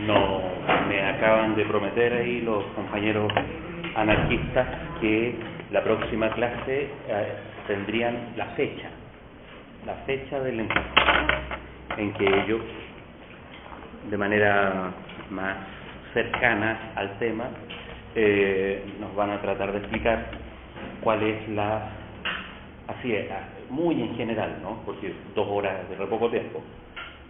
No, me acaban de prometer ahí los compañeros anarquistas que la próxima clase tendrían la fecha del encuentro, en que ellos, de manera más cercana al tema, nos van a tratar de explicar cuál es así es, muy en general, ¿no? Porque 2 horas de re poco tiempo,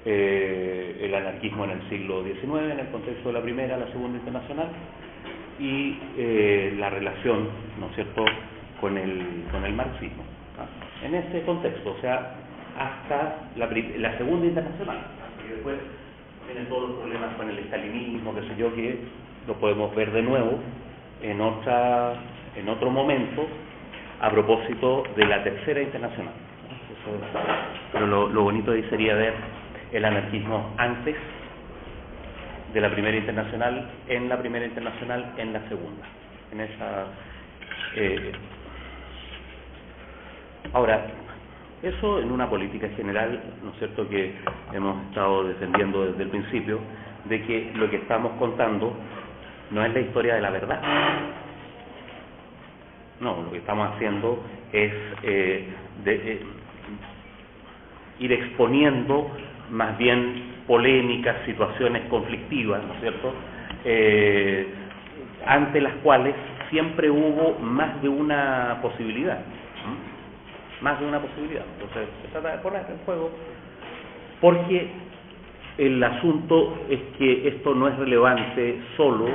el anarquismo en el siglo XIX, en el contexto de la Primera, la Segunda Internacional, y la relación, ¿no es cierto?, con el marxismo, ¿no? En ese contexto, o sea, hasta la Segunda Internacional, y después vienen todos los problemas con el estalinismo, qué sé yo, que lo podemos ver de nuevo en otro momento, a propósito de la Tercera Internacional. Pero lo bonito ahí sería ver el anarquismo antes de la Primera Internacional, en la Primera Internacional, en la Segunda. En esa. Ahora, eso en una política general, ¿no es cierto?, que hemos estado defendiendo desde el principio, de que lo que estamos contando no es la historia de la verdad. No, lo que estamos haciendo es ir exponiendo más bien polémicas, situaciones conflictivas, ¿no es cierto?, ante las cuales siempre hubo más de una posibilidad. Más de una posibilidad. Entonces se trata de poner en juego, porque el asunto es que esto no es relevante solo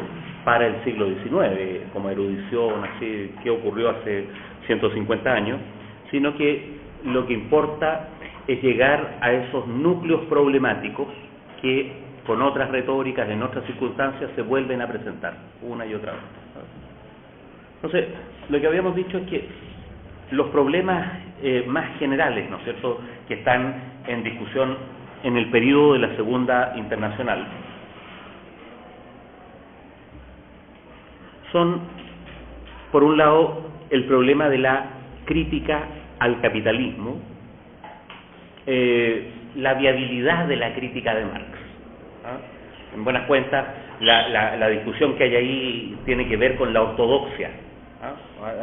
para el siglo XIX, como erudición, así que ocurrió hace 150 años, sino que lo que importa es llegar a esos núcleos problemáticos que con otras retóricas, en otras circunstancias, se vuelven a presentar una y otra vez. Entonces, lo que habíamos dicho es que los problemas más generales, ¿no es cierto?, que están en discusión en el periodo de la Segunda Internacional, son, por un lado, el problema de la crítica al capitalismo, la viabilidad de la crítica de Marx. En buenas cuentas, la discusión que hay ahí tiene que ver con la ortodoxia.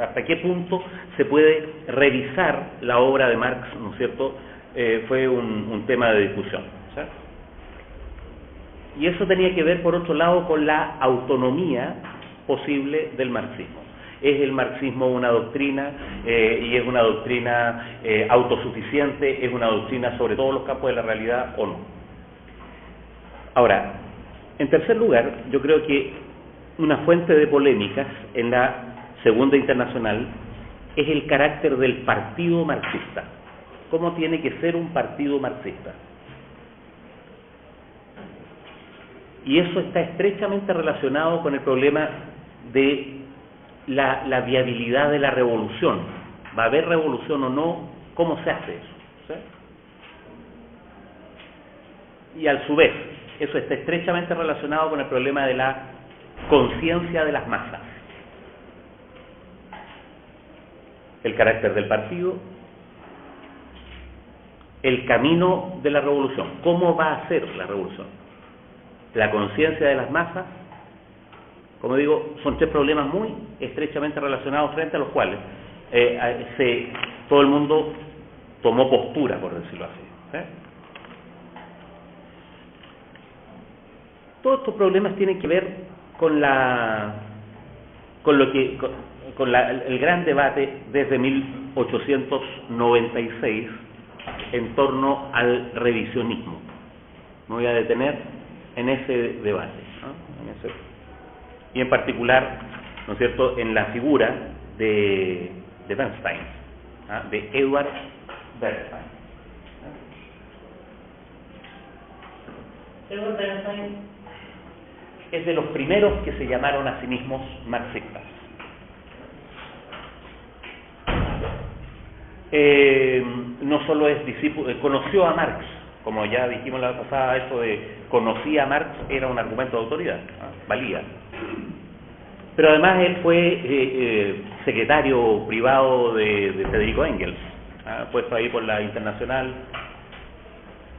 ¿Hasta qué punto se puede revisar la obra de Marx, ¿no es cierto? Fue un tema de discusión, ¿sí? Y eso tenía que ver, por otro lado, con la autonomía posible del marxismo. ¿Es el marxismo una doctrina y es una doctrina autosuficiente? ¿Es una doctrina sobre todos los campos de la realidad o no? Ahora, en tercer lugar, yo creo que una fuente de polémicas en la Segunda Internacional es el carácter del partido marxista. ¿Cómo tiene que ser un partido marxista? Y eso está estrechamente relacionado con el problema de la viabilidad de la revolución. ¿Va a haber revolución o no? ¿Cómo se hace eso? ¿Sí? Y a su vez, eso está estrechamente relacionado con el problema de la conciencia de las masas. El carácter del partido, el camino de la revolución. ¿Cómo va a ser la revolución? La conciencia de las masas. Como digo, son 3 problemas muy estrechamente relacionados, frente a los cuales todo el mundo tomó postura, por decirlo así. ¿Sí? Todos estos problemas tienen que ver con el gran debate desde 1896 en torno al revisionismo. Me voy a detener en ese debate, ¿no? Y en particular, ¿no es cierto?, en la figura de Bernstein, de Edward Bernstein. Edward Bernstein es de los primeros que se llamaron a sí mismos marxistas. No solo es discípulo, conoció a Marx, como ya dijimos la vez pasada, eso de conocía a Marx era un argumento de autoridad, valía. Pero además él fue secretario privado de Federico Engels, puesto ahí por la Internacional.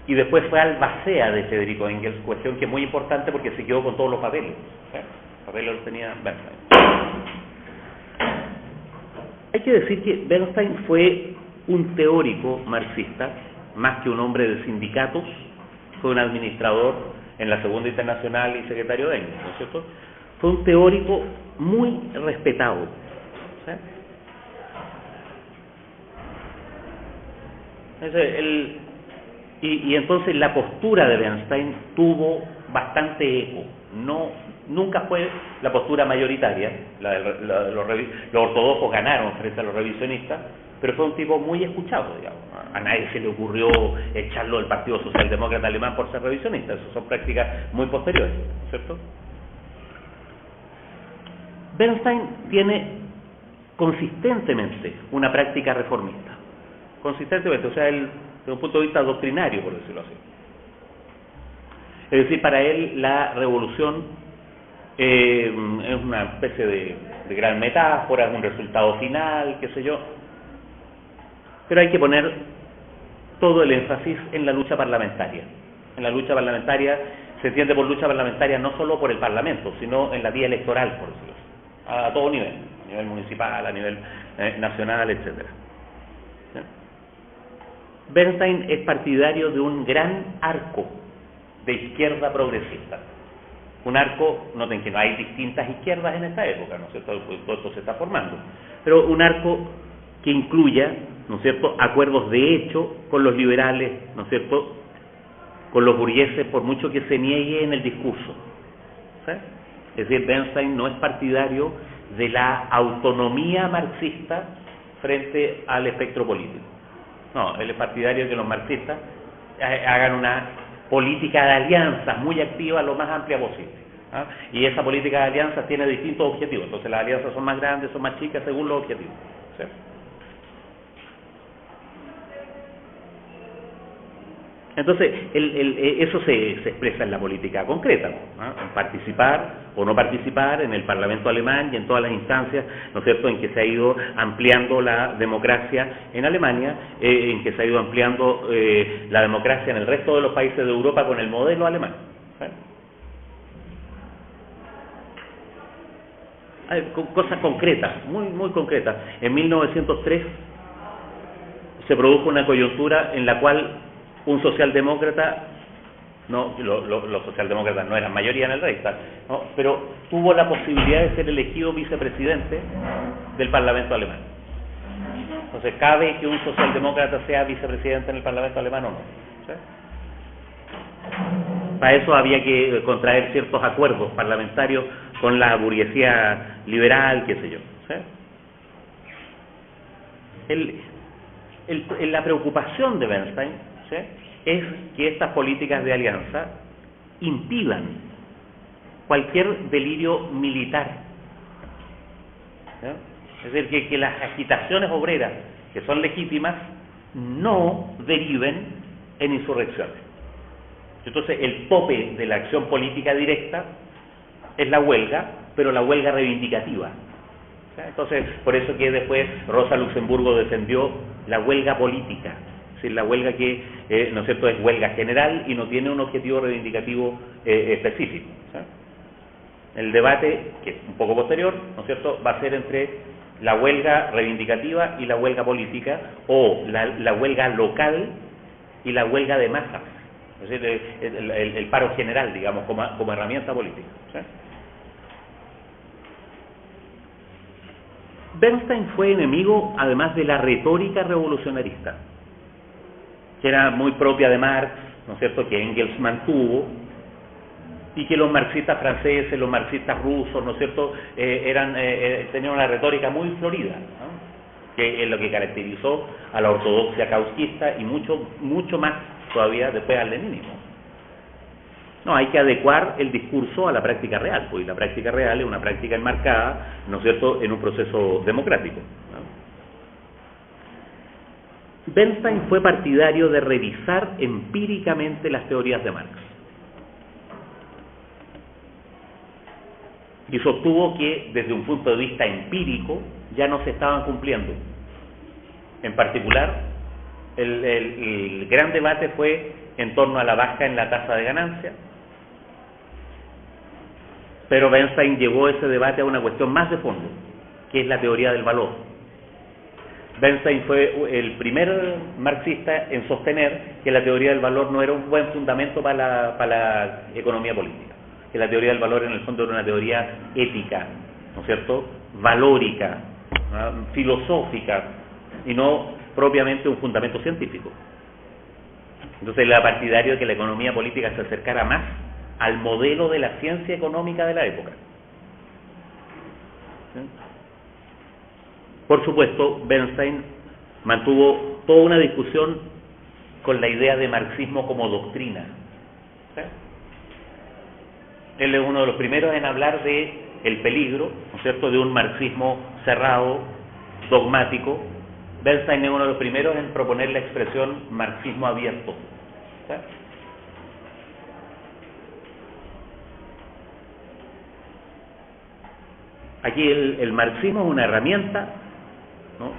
y después fue albacea de Federico Engels, cuestión que es muy importante porque se quedó con todos los papeles. Los papeles los tenía Bernstein. Hay que decir que Bernstein fue un teórico marxista, más que un hombre de sindicatos, fue un administrador en la Segunda Internacional y secretario de Engels, ¿no es cierto? Fue un teórico muy respetado. ¿Sí? Y entonces la postura de Bernstein tuvo bastante eco. Nunca fue la postura mayoritaria. Los ortodoxos ganaron frente a los revisionistas, pero fue un tipo muy escuchado, digamos. A nadie se le ocurrió echarlo del Partido Socialdemócrata Alemán por ser revisionista. Esas son prácticas muy posteriores, ¿cierto? Bernstein tiene consistentemente una práctica reformista. Consistentemente, o sea, él, desde un punto de vista doctrinario, por decirlo así. Es decir, para él la revolución es una especie de gran metáfora, es un resultado final, qué sé yo. Pero hay que poner todo el énfasis en la lucha parlamentaria. En la lucha parlamentaria se entiende por lucha parlamentaria no solo por el Parlamento, sino en la vía electoral, por decirlo así, a todo nivel, a nivel municipal, a nivel nacional, etcétera. Bernstein es partidario de un gran arco de izquierda progresista. Un arco, noten que no hay distintas izquierdas en esta época, ¿no es cierto? Todo esto se está formando. Pero un arco que incluya, ¿no es cierto?, acuerdos de hecho con los liberales, ¿no es cierto?, con los burgueses, por mucho que se niegue en el discurso. ¿Sí? Es decir, Bernstein no es partidario de la autonomía marxista frente al espectro político. No, él es partidario de que los marxistas hagan una política de alianzas muy activa, lo más amplia posible. ¿Ah? Y esa política de alianzas tiene distintos objetivos. Entonces las alianzas son más grandes, son más chicas según los objetivos. ¿Sí? Entonces, eso se expresa en la política concreta, ¿no? En participar o no participar en el Parlamento alemán y en todas las instancias, ¿no es cierto?, en que se ha ido ampliando la democracia en Alemania, en que se ha ido ampliando la democracia en el resto de los países de Europa con el modelo alemán. ¿Sí? Hay cosas concretas, muy concretas. En 1903 se produjo una coyuntura en la cual un socialdemócrata, no, los socialdemócratas no eran mayoría en el Reichstag, ¿no?, pero tuvo la posibilidad de ser elegido vicepresidente del Parlamento alemán. Entonces, ¿cabe que un socialdemócrata sea vicepresidente en el Parlamento alemán o no? ¿Sí? Para eso había que contraer ciertos acuerdos parlamentarios con la burguesía liberal, qué sé yo. ¿Sí? La preocupación de Bernstein, ¿sí?, es que estas políticas de alianza impidan cualquier delirio militar. ¿Sí? Es decir, que las agitaciones obreras, que son legítimas, no deriven en insurrecciones. Entonces, el tope de la acción política directa es la huelga, pero la huelga reivindicativa. ¿Sí? Entonces, por eso que después Rosa Luxemburgo defendió la huelga política. Es decir, la huelga que, ¿no es cierto?, es huelga general y no tiene un objetivo reivindicativo específico. ¿Sí? El debate, que es un poco posterior, ¿no es cierto?, va a ser entre la huelga reivindicativa y la huelga política, o la huelga local y la huelga de masas. Es decir, el paro general, digamos, como herramienta política. ¿Sí? Bernstein fue enemigo, además, de la retórica revolucionarista, que era muy propia de Marx, ¿no es cierto?, que Engels mantuvo, y que los marxistas franceses, los marxistas rusos, ¿no es cierto?, tenían una retórica muy florida, ¿no?, que es lo que caracterizó a la ortodoxia kautsquista y mucho más todavía después al leninismo. No, hay que adecuar el discurso a la práctica real, pues, y la práctica real es una práctica enmarcada, ¿no es cierto?, en un proceso democrático, ¿no? Bernstein fue partidario de revisar empíricamente las teorías de Marx y sostuvo que desde un punto de vista empírico ya no se estaban cumpliendo. En particular, el gran debate fue en torno a la baja en la tasa de ganancia, pero Bernstein llevó ese debate a una cuestión más de fondo, que es la teoría del valor. Bernstein fue el primer marxista en sostener que la teoría del valor no era un buen fundamento para la economía política, que la teoría del valor en el fondo era una teoría ética, ¿no es cierto?, valórica, ¿no?, filosófica, y no propiamente un fundamento científico. Entonces él era partidario de que la economía política se acercara más al modelo de la ciencia económica de la época. ¿Sí? Por supuesto, Bernstein mantuvo toda una discusión con la idea de marxismo como doctrina. ¿Sí? Él es uno de los primeros en hablar de el peligro, ¿no es cierto?, de un marxismo cerrado, dogmático. Bernstein es uno de los primeros en proponer la expresión marxismo abierto. ¿Sí? Aquí el marxismo es una herramienta, ¿no?,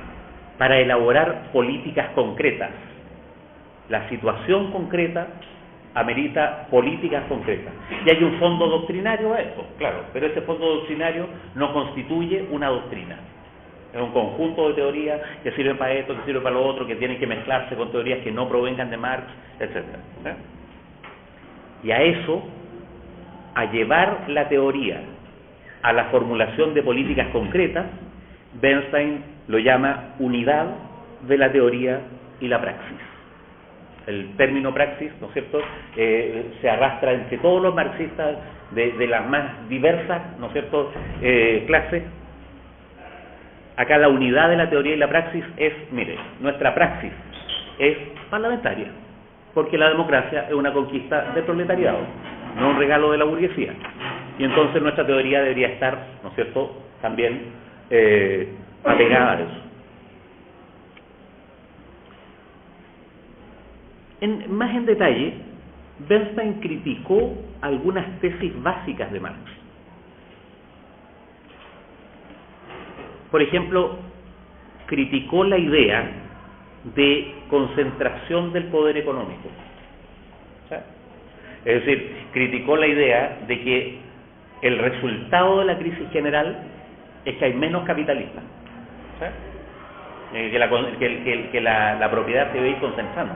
para elaborar políticas concretas. La situación concreta amerita políticas concretas. Y hay un fondo doctrinario a eso, claro, pero ese fondo doctrinario no constituye una doctrina. Es un conjunto de teorías que sirven para esto, que sirven para lo otro, que tienen que mezclarse con teorías que no provengan de Marx, etc. Y a eso, a llevar la teoría a la formulación de políticas concretas, Bernstein lo llama unidad de la teoría y la praxis. El término praxis, ¿no es cierto?, se arrastra entre todos los marxistas de las más diversas, ¿no es cierto?, clases. Acá la unidad de la teoría y la praxis es, mire, nuestra praxis es parlamentaria, porque la democracia es una conquista del proletariado, no un regalo de la burguesía. Y entonces nuestra teoría debería estar, ¿no es cierto?, también apegada a eso. Más en detalle, Bernstein criticó algunas tesis básicas de Marx. Por ejemplo, criticó la idea de concentración del poder económico. ¿Sí? Es decir, criticó la idea de que el resultado de la crisis general es que hay menos capitalistas. ¿Sí? Que la propiedad se va a ir concentrando.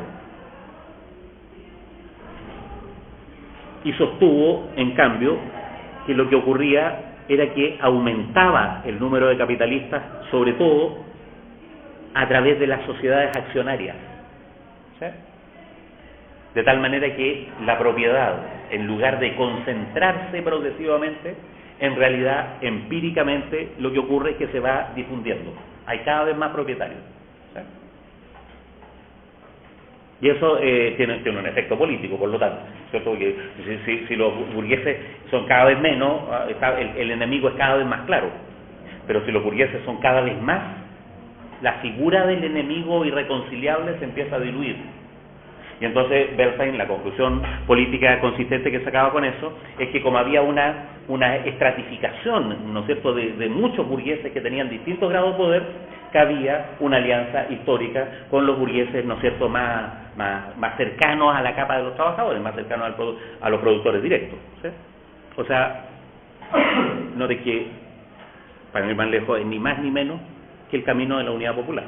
Y sostuvo, en cambio, que lo que ocurría era que aumentaba el número de capitalistas, sobre todo a través de las sociedades accionarias. ¿Sí? De tal manera que la propiedad, en lugar de concentrarse progresivamente, en realidad, empíricamente, lo que ocurre es que se va difundiendo. Hay cada vez más propietarios. ¿Sí? Y eso tiene un efecto político, por lo tanto, ¿cierto? Porque si los burgueses son cada vez menos, el enemigo es cada vez más claro. Pero si los burgueses son cada vez más, la figura del enemigo irreconciliable se empieza a diluir. Y entonces Bernstein, la conclusión política consistente que sacaba con eso, es que como había una estratificación, ¿no es cierto?, de muchos burgueses que tenían distintos grados de poder, que había una alianza histórica con los burgueses, ¿no es cierto?, más cercanos a la capa de los trabajadores, más cercanos a los productores directos. ¿Sí? O sea, note que, para ir más lejos, es ni más ni menos que el camino de la unidad popular.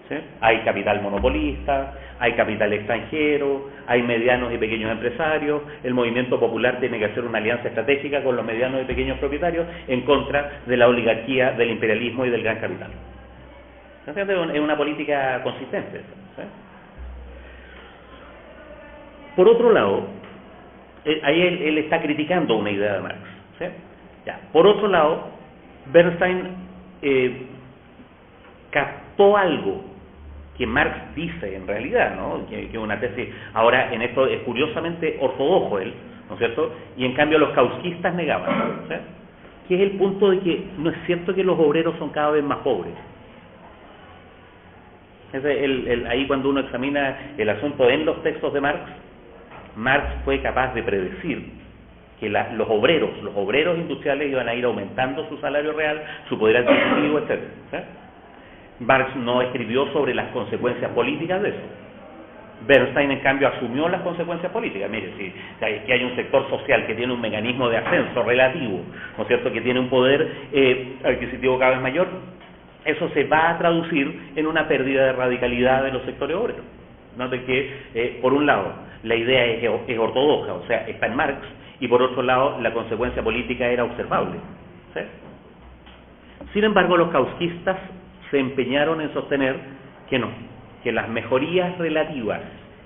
¿Sí? Hay capital monopolista, hay capital extranjero, hay medianos y pequeños empresarios. El movimiento popular tiene que hacer una alianza estratégica con los medianos y pequeños propietarios en contra de la oligarquía, del imperialismo y del gran capital. Entonces es una política consistente. ¿Sí? Por otro lado, ahí él está criticando una idea de Marx. ¿Sí? Ya. Por otro lado, Bernstein captó algo que Marx dice en realidad, ¿no?, que es una tesis, ahora en esto es curiosamente ortodoxo él, ¿no es cierto?, y en cambio los kausquistas negaban, ¿sí?, que es el punto de que no es cierto que los obreros son cada vez más pobres. Ahí cuando uno examina el asunto en los textos de Marx fue capaz de predecir que los obreros industriales iban a ir aumentando su salario real, su poder adquisitivo, etc. ¿Sí? Marx no escribió sobre las consecuencias políticas de eso. Bernstein, en cambio, asumió las consecuencias políticas. Mire, si que hay un sector social que tiene un mecanismo de ascenso relativo, ¿no es cierto?, que tiene un poder adquisitivo cada vez mayor, eso se va a traducir en una pérdida de radicalidad de los sectores obreros. Note que, por un lado, la idea es ortodoxa, o sea, está en Marx, y por otro lado, la consecuencia política era observable, ¿sí? Sin embargo, los kausquistas se empeñaron en sostener que no, que las mejorías relativas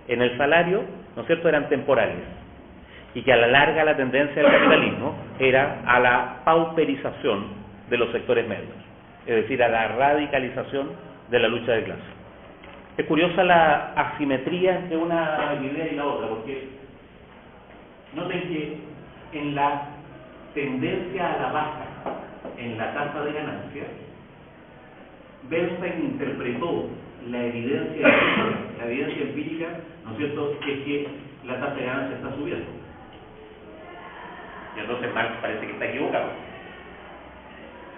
en el salario, ¿no es cierto?, eran temporales, y que a la larga la tendencia del capitalismo era a la pauperización de los sectores medios, es decir, a la radicalización de la lucha de clases. Es curiosa la asimetría entre una idea y la otra, porque noten que en la tendencia a la baja en la tasa de ganancia, Bernstein interpretó la evidencia empírica, ¿no es cierto?, es que la tasa de ganancia está subiendo. Y entonces Marx parece que está equivocado.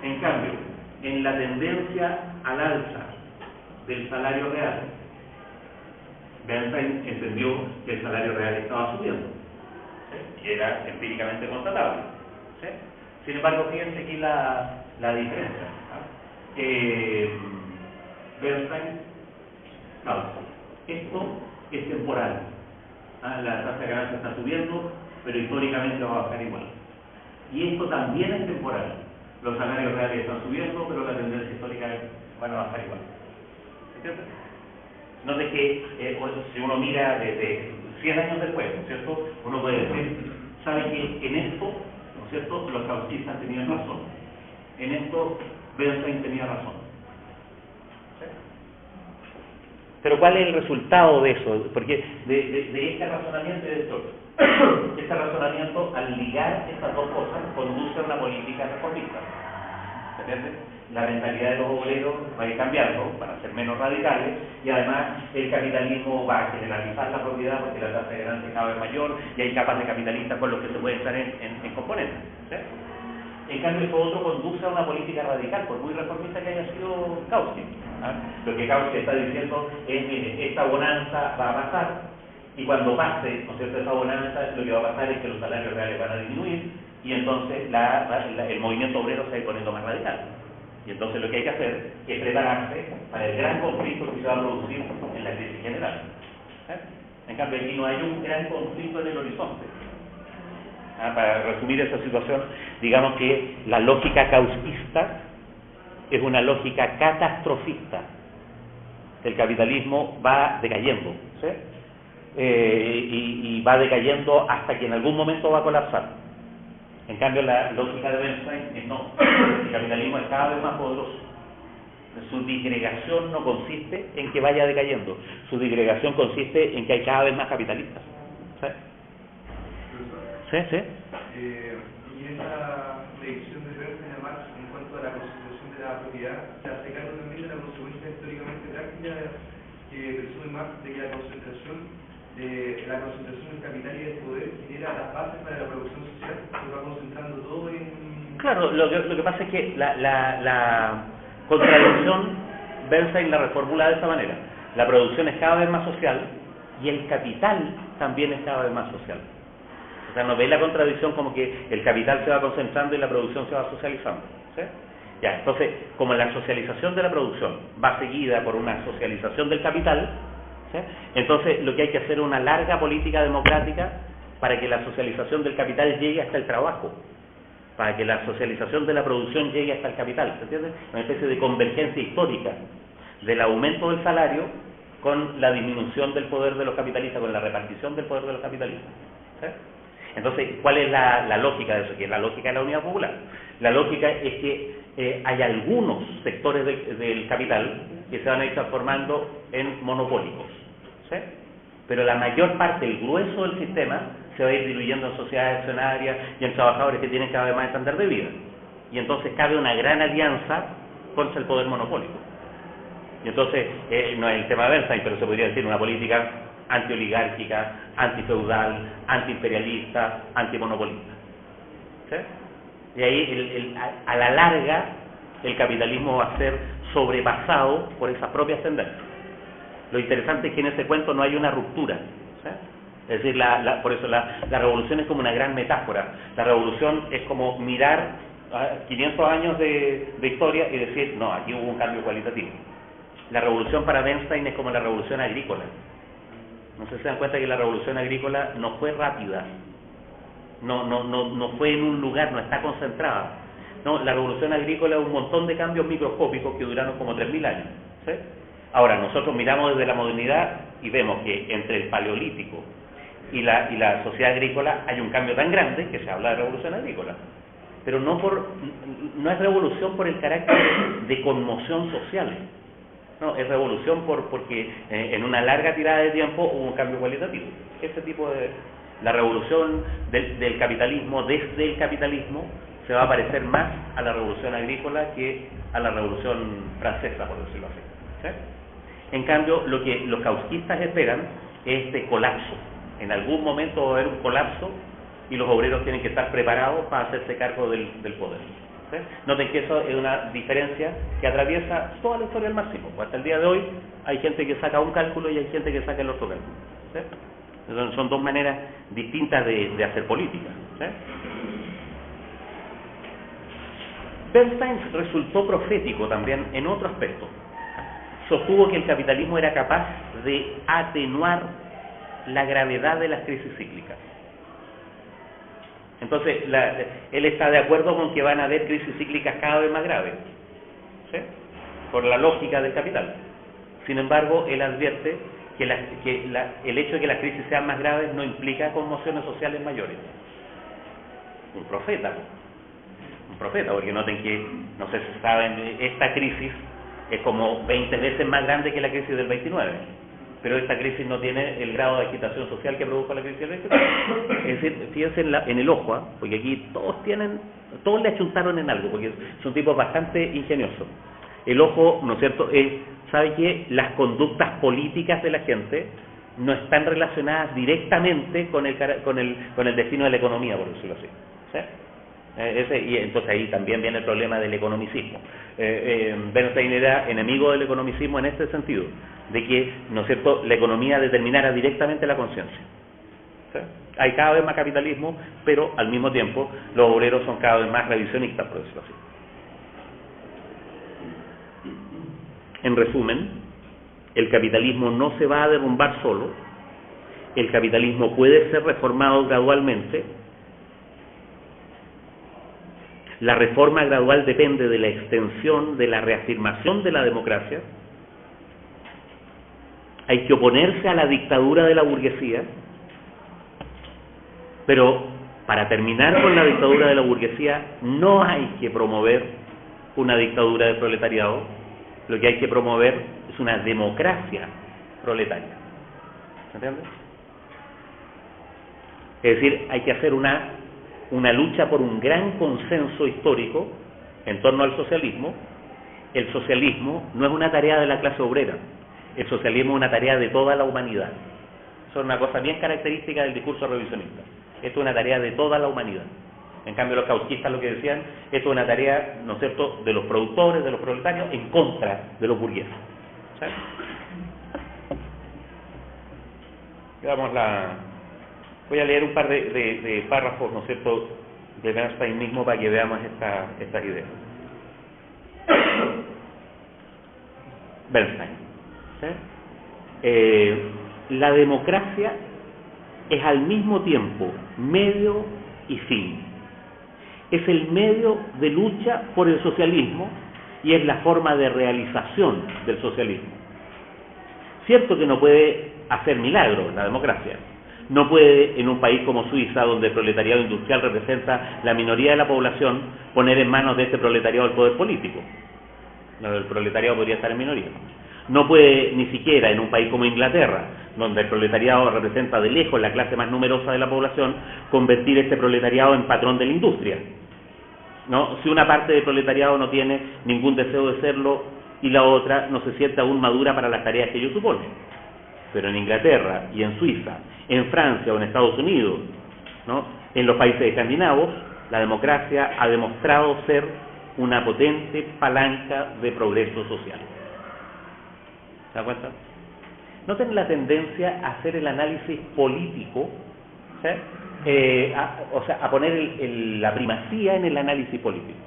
En cambio, en la tendencia al alza del salario real, Bernstein entendió que el salario real estaba subiendo, ¿sí?, y era empíricamente constatable, ¿sí? Sin embargo, fíjense aquí la diferencia, ¿no? Bernstein, claro, esto es temporal, la tasa de ganancia está subiendo, pero históricamente va a bajar igual. Y esto también es temporal, los salarios reales están subiendo, pero la tendencia histórica van a bajar igual. ¿Entiendes? Note que si uno mira desde 100 años después, ¿no es cierto?, uno puede decir, sabe que en esto, ¿no es cierto?, los kausquistas tenían razón, en esto Bernstein tenía razón. ¿Sí? Pero ¿cuál es el resultado de eso? Porque de este razonamiento y de esto, este razonamiento, al ligar estas dos cosas, conduce a una política reformista. ¿Entiendes? La mentalidad de los obreros va a ir cambiando, van a ser menos radicales, y además el capitalismo va a generalizar la propiedad porque la tasa de ganancia es cada vez mayor y hay capas de capitalistas con los que se puede estar en componentes, ¿sí? En cambio, esto otro conduce a una política radical, por muy reformista que haya sido Kautsky. Lo que Kautsky está diciendo es, mire, esta bonanza va a pasar, y cuando pase, ¿no es cierto?, esa bonanza, lo que va a pasar es que los salarios reales van a disminuir, y entonces el movimiento obrero se va a ir poniendo más radical. Y entonces lo que hay que hacer es prepararse para el gran conflicto que se va a producir en la crisis general. En cambio, aquí no hay un gran conflicto en el horizonte. Para resumir esa situación, digamos que la lógica kausquista es una lógica catastrofista. El capitalismo va decayendo, ¿sí? Y va decayendo hasta que en algún momento va a colapsar. En cambio, la lógica de Bernstein es no. El capitalismo es cada vez más poderoso. Su disgregación no consiste en que vaya decayendo. Su disgregación consiste en que hay cada vez más capitalistas. ¿Sí? Sí. Y esa predicción de Bernstein a Marx en cuanto a la concentración de la propiedad se hace cargo también de la consecuencia históricamente práctica que presume Marx de que la concentración del capital y del poder genera las bases para la producción social, se va concentrando todo en... Claro, lo que pasa es que la contradicción Bernstein la reformula de esta manera. La producción es cada vez más social y el capital también es cada vez más social. O sea, no ve la contradicción como que el capital se va concentrando y la producción se va socializando, ¿sí? Ya, entonces, como la socialización de la producción va seguida por una socialización del capital, ¿sí?, entonces lo que hay que hacer es una larga política democrática para que la socialización del capital llegue hasta el trabajo, para que la socialización de la producción llegue hasta el capital, ¿se entiende? Una especie de convergencia histórica del aumento del salario con la disminución del poder de los capitalistas, con la repartición del poder de los capitalistas, ¿sí? Entonces, ¿cuál es la lógica de eso? Que es la lógica de la unidad popular. La lógica es que hay algunos sectores del capital que se van a ir transformando en monopólicos, ¿sí? Pero la mayor parte, el grueso del sistema, se va a ir diluyendo en sociedades accionarias y en trabajadores que tienen cada vez más estándar de vida. Y entonces cabe una gran alianza contra el poder monopólico. Y entonces, no es el tema de Bernstein, pero se podría decir una política antioligárquica, antifeudal, antiimperialista, antimonopolista, ¿sí? Y ahí, a la larga, el capitalismo va a ser sobrepasado por esas propias tendencias. Lo interesante es que en ese cuento no hay una ruptura, ¿sí? Es decir, por eso la revolución es como una gran metáfora. La revolución es como mirar 500 años de historia y decir, no, aquí hubo un cambio cualitativo. La revolución para Bernstein es como la revolución agrícola. No sé si se dan cuenta que la revolución agrícola no fue rápida, no fue en un lugar, no está concentrada. No, la revolución agrícola es un montón de cambios microscópicos que duraron como 3.000 años, ¿sí? Ahora, nosotros miramos desde la modernidad y vemos que entre el paleolítico y la sociedad agrícola hay un cambio tan grande que se habla de revolución agrícola. Pero no es revolución por el carácter de conmoción social. No, es revolución porque en una larga tirada de tiempo hubo un cambio cualitativo. Ese tipo de... La revolución del capitalismo, desde el capitalismo, se va a parecer más a la revolución agrícola que a la revolución francesa, por decirlo así, ¿sí? En cambio, lo que los kausquistas esperan es este colapso. En algún momento va a haber un colapso y los obreros tienen que estar preparados para hacerse cargo del poder, ¿sí? Noten que eso es una diferencia que atraviesa toda la historia del marxismo. Hasta el día de hoy hay gente que saca un cálculo y hay gente que saca el otro cálculo, ¿sí? Son dos maneras distintas de hacer política, ¿sí? Bernstein resultó profético también en otro aspecto. Sostuvo que el capitalismo era capaz de atenuar la gravedad de las crisis cíclicas. Entonces, él está de acuerdo con que van a haber crisis cíclicas cada vez más graves, ¿sí? Por la lógica del capital. Sin embargo, él advierte que el hecho de que las crisis sean más graves no implica conmociones sociales mayores. Un profeta, porque noten que, no sé si saben, esta crisis es como 20 veces más grande que la crisis del 29, pero esta crisis no tiene el grado de agitación social que produjo la crisis del 29. Es decir, fíjense en el ojo, porque aquí todos le achuntaron en algo, porque son tipos bastante ingeniosos. El ojo, ¿no es cierto?, sabe que las conductas políticas de la gente no están relacionadas directamente con el destino de la economía, por decirlo así, ¿sí? Y entonces ahí también viene el problema del economicismo. Bernstein era enemigo del economicismo en este sentido, de que, ¿no es cierto?, la economía determinara directamente la conciencia, ¿sí? Hay cada vez más capitalismo, pero al mismo tiempo los obreros son cada vez más revisionistas, por decirlo así. En resumen, el capitalismo no se va a derrumbar solo, el capitalismo puede ser reformado gradualmente. La reforma gradual depende de la extensión, de la reafirmación de la democracia. Hay que oponerse a la dictadura de la burguesía, pero para terminar con la dictadura de la burguesía no hay que promover una dictadura del proletariado. Lo que hay que promover es una democracia proletaria. ¿Se entiende? Es decir, hay que hacer una lucha por un gran consenso histórico en torno al socialismo. El socialismo no es una tarea de la clase obrera, el socialismo es una tarea de toda la humanidad. Eso es una cosa bien característica del discurso revisionista. Esto es una tarea de toda la humanidad. En cambio, los kausquistas lo que decían, esto es una tarea, ¿no es cierto?, de los productores, de los proletarios, en contra de los burgueses. ¿Sí? Voy a leer un par de párrafos, ¿no es cierto?, de Bernstein mismo para que veamos estas ideas. Bernstein, ¿sí? La democracia es al mismo tiempo medio y fin. Es el medio de lucha por el socialismo y es la forma de realización del socialismo. Cierto que no puede hacer milagros la democracia. No puede, en un país como Suiza, donde el proletariado industrial representa la minoría de la población, poner en manos de este proletariado el poder político. El proletariado podría estar en minoría. No puede ni siquiera en un país como Inglaterra, donde el proletariado representa de lejos la clase más numerosa de la población, convertir este proletariado en patrón de la industria. ¿No? Si una parte del proletariado no tiene ningún deseo de serlo y la otra no se siente aún madura para las tareas que ello supone. Pero en Inglaterra y en Suiza, en Francia o en Estados Unidos, ¿no?, en los países escandinavos, la democracia ha demostrado ser una potente palanca de progreso social. ¿Se da cuenta? Noten la tendencia a hacer el análisis político, ¿sí? A poner la primacía en el análisis político,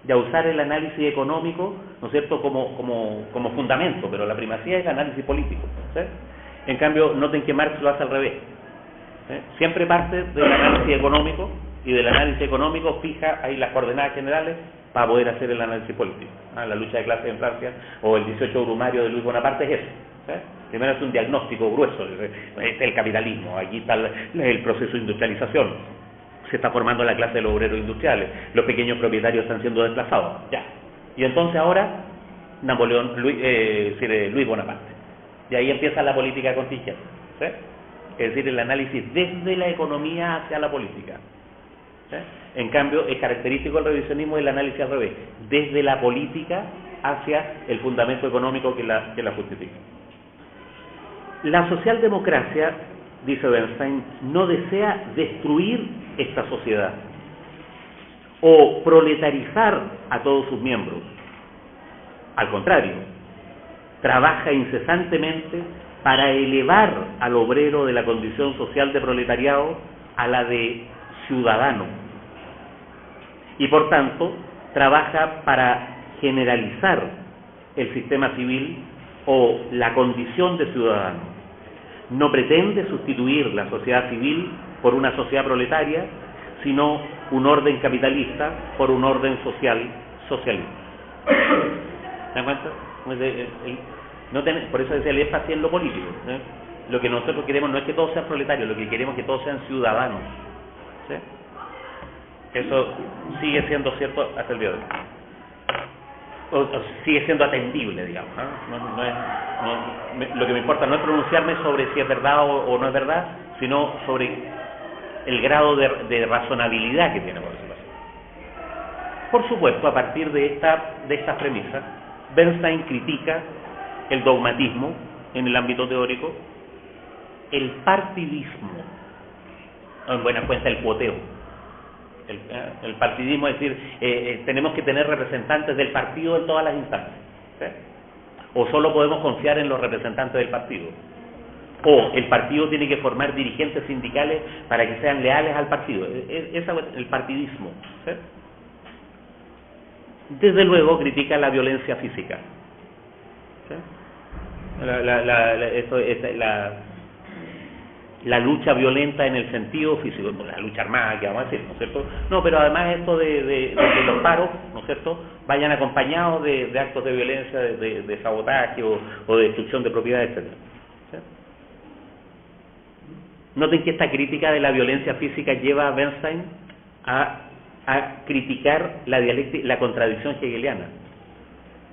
y a usar el análisis económico, ¿no es cierto?, como fundamento, pero la primacía es el análisis político, ¿sí? En cambio, noten que Marx lo hace al revés, ¿sí? Siempre parte del análisis económico, y del análisis económico fija ahí las coordenadas generales para poder hacer el análisis político. La lucha de clases en Francia, o el 18 Brumario de Luis Bonaparte, es eso, ¿sí? Primero es un diagnóstico grueso, es el capitalismo, aquí está el proceso de industrialización, se está formando la clase de los obreros industriales, los pequeños propietarios están siendo desplazados, ya. Y entonces ahora, Luis Bonaparte, y ahí empieza la política contingente, ¿sí? Es decir, el análisis desde la economía hacia la política, ¿sí? En cambio, es característico del revisionismo el análisis al revés, desde la política hacia el fundamento económico que la justifica. La socialdemocracia, dice Bernstein, no desea destruir esta sociedad o proletarizar a todos sus miembros. Al contrario, trabaja incesantemente para elevar al obrero de la condición social de proletariado a la de ciudadano, y por tanto trabaja para generalizar el sistema civil o la condición de ciudadano. No pretende sustituir la sociedad civil por una sociedad proletaria, sino un orden capitalista por un orden socialista. ¿Se dan cuenta? Por eso decía el énfasis en lo político, ¿sí? Lo que nosotros queremos no es que todos sean proletarios, lo que queremos es que todos sean ciudadanos, ¿sí? Eso sigue siendo cierto hasta el día de hoy. O sigue siendo atendible, digamos, ¿eh? Lo que me importa no es pronunciarme sobre si es verdad o no es verdad, sino sobre el grado de razonabilidad que tiene, por decirlo así. Por supuesto, a partir de estas premisas, Bernstein critica el dogmatismo en el ámbito teórico, el partidismo, en buena cuenta el cuoteo. El partidismo, es decir, tenemos que tener representantes del partido en todas las instancias, ¿sí? O solo podemos confiar en los representantes del partido, o el partido tiene que formar dirigentes sindicales para que sean leales al partido. El partidismo, ¿sí? Desde luego critica la violencia física, ¿sí? La lucha violenta en el sentido físico, la lucha armada, que vamos a decir, ¿no es cierto? No, pero además esto de que los paros, ¿no es cierto?, vayan acompañados de actos de violencia, de sabotaje o de destrucción de propiedades, etcétera. ¿Sí? Noten que esta crítica de la violencia física lleva a Bernstein a criticar la contradicción hegeliana.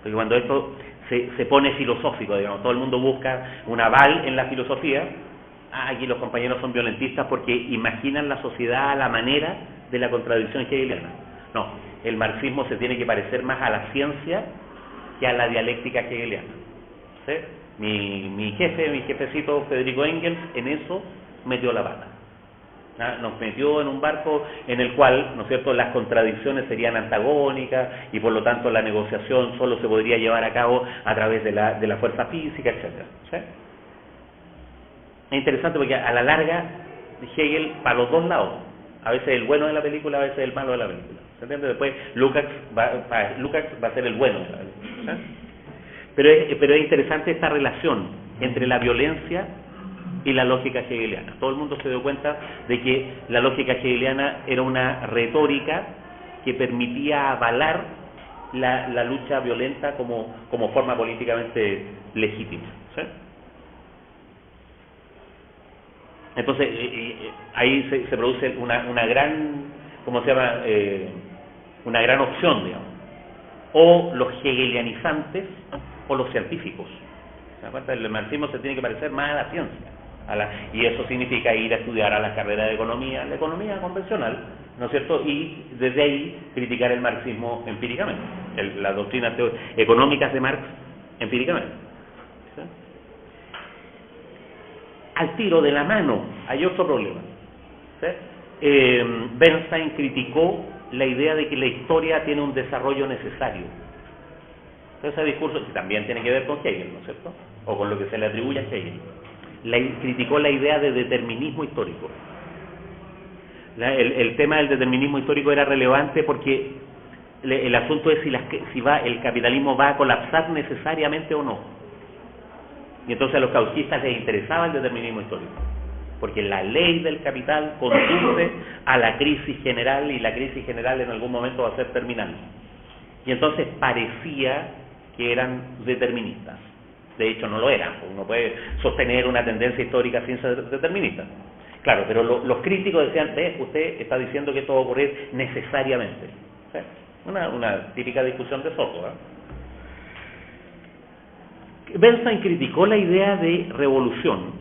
Porque cuando esto se pone filosófico, digamos, todo el mundo busca un aval en la filosofía. Aquí los compañeros son violentistas porque imaginan la sociedad a la manera de la contradicción hegeliana. No, el marxismo se tiene que parecer más a la ciencia que a la dialéctica hegeliana, ¿sí? Mi jefecito Federico Engels, en eso metió la pata. Nos metió en un barco en el cual, ¿no es cierto?, las contradicciones serían antagónicas y por lo tanto la negociación solo se podría llevar a cabo a través de la fuerza física, etcétera, ¿sí? Es interesante porque a la larga Hegel para los dos lados, a veces el bueno de la película, a veces el malo de la película, ¿se entiende? Después Lukács va a ser el bueno de la película, ¿sí? Pero es interesante esta relación entre la violencia y la lógica hegeliana. Todo el mundo se dio cuenta de que la lógica hegeliana era una retórica que permitía avalar la lucha violenta como forma políticamente legítima, ¿sí? Entonces, ahí se produce una gran, ¿cómo se llama?, una gran opción, digamos. O los hegelianizantes o los científicos. ¿Se dan cuenta? El marxismo se tiene que parecer más a la ciencia. Y eso significa ir a estudiar a la carrera de economía, la economía convencional, ¿no es cierto? Y desde ahí criticar el marxismo empíricamente, las doctrinas económicas de Marx empíricamente. ¿Sí? Al tiro de la mano hay otro problema, ¿sí? Bernstein criticó la idea de que la historia tiene un desarrollo necesario. Ese discurso que también tiene que ver con Hegel, ¿no es cierto? O con lo que se le atribuye a Hegel. Criticó la idea de determinismo histórico. El tema del determinismo histórico era relevante porque el asunto es si el capitalismo va a colapsar necesariamente o no. Y entonces a los cauchistas les interesaba el determinismo histórico, porque la ley del capital conduce a la crisis general, y la crisis general en algún momento va a ser terminal. Y entonces parecía que eran deterministas. De hecho no lo eran. Uno puede sostener una tendencia histórica sin ser determinista. Claro, pero los críticos decían, usted está diciendo que esto va a ocurrir necesariamente. ¿Sí? Una típica discusión de sordo, ¿eh? Bernstein criticó la idea de revolución,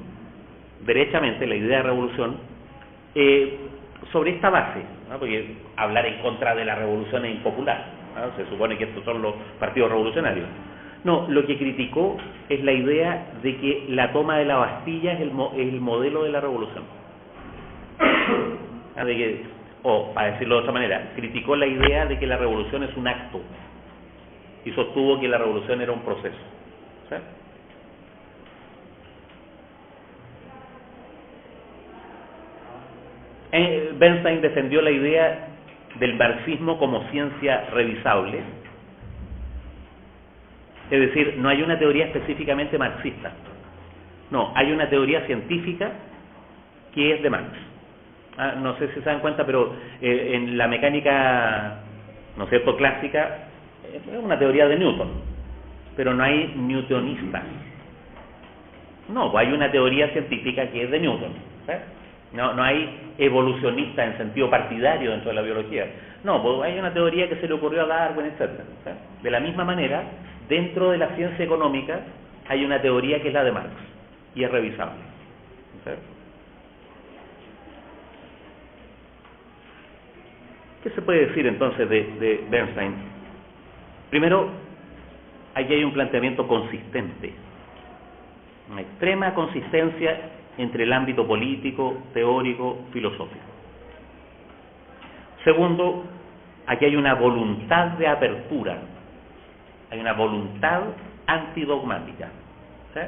derechamente la idea de revolución, sobre esta base, ¿no? Porque hablar en contra de la revolución es impopular, ¿no? Se supone que estos son los partidos revolucionarios. No, lo que criticó es la idea de que la toma de la Bastilla es el modelo de la revolución. O, para decirlo de otra manera, criticó la idea de que la revolución es un acto y sostuvo que la revolución era un proceso. ¿Sí? Bernstein defendió la idea del marxismo como ciencia revisable, es decir, no hay una teoría específicamente marxista, no, hay una teoría científica que es de Marx. No sé si se dan cuenta, pero en la mecánica, ¿no es cierto?, clásica, es una teoría de Newton, pero no hay newtonistas. No, pues hay una teoría científica que es de Newton. ¿Sí? No hay evolucionistas en sentido partidario dentro de la biología. No, pues hay una teoría que se le ocurrió a Darwin, etc. ¿Sí? De la misma manera, dentro de la ciencia económica hay una teoría que es la de Marx y es revisable. ¿Sí? ¿Qué se puede decir entonces de Bernstein? Primero, aquí hay un planteamiento consistente, una extrema consistencia entre el ámbito político, teórico, filosófico. Segundo, aquí hay una voluntad de apertura, hay una voluntad antidogmática. ¿Sí?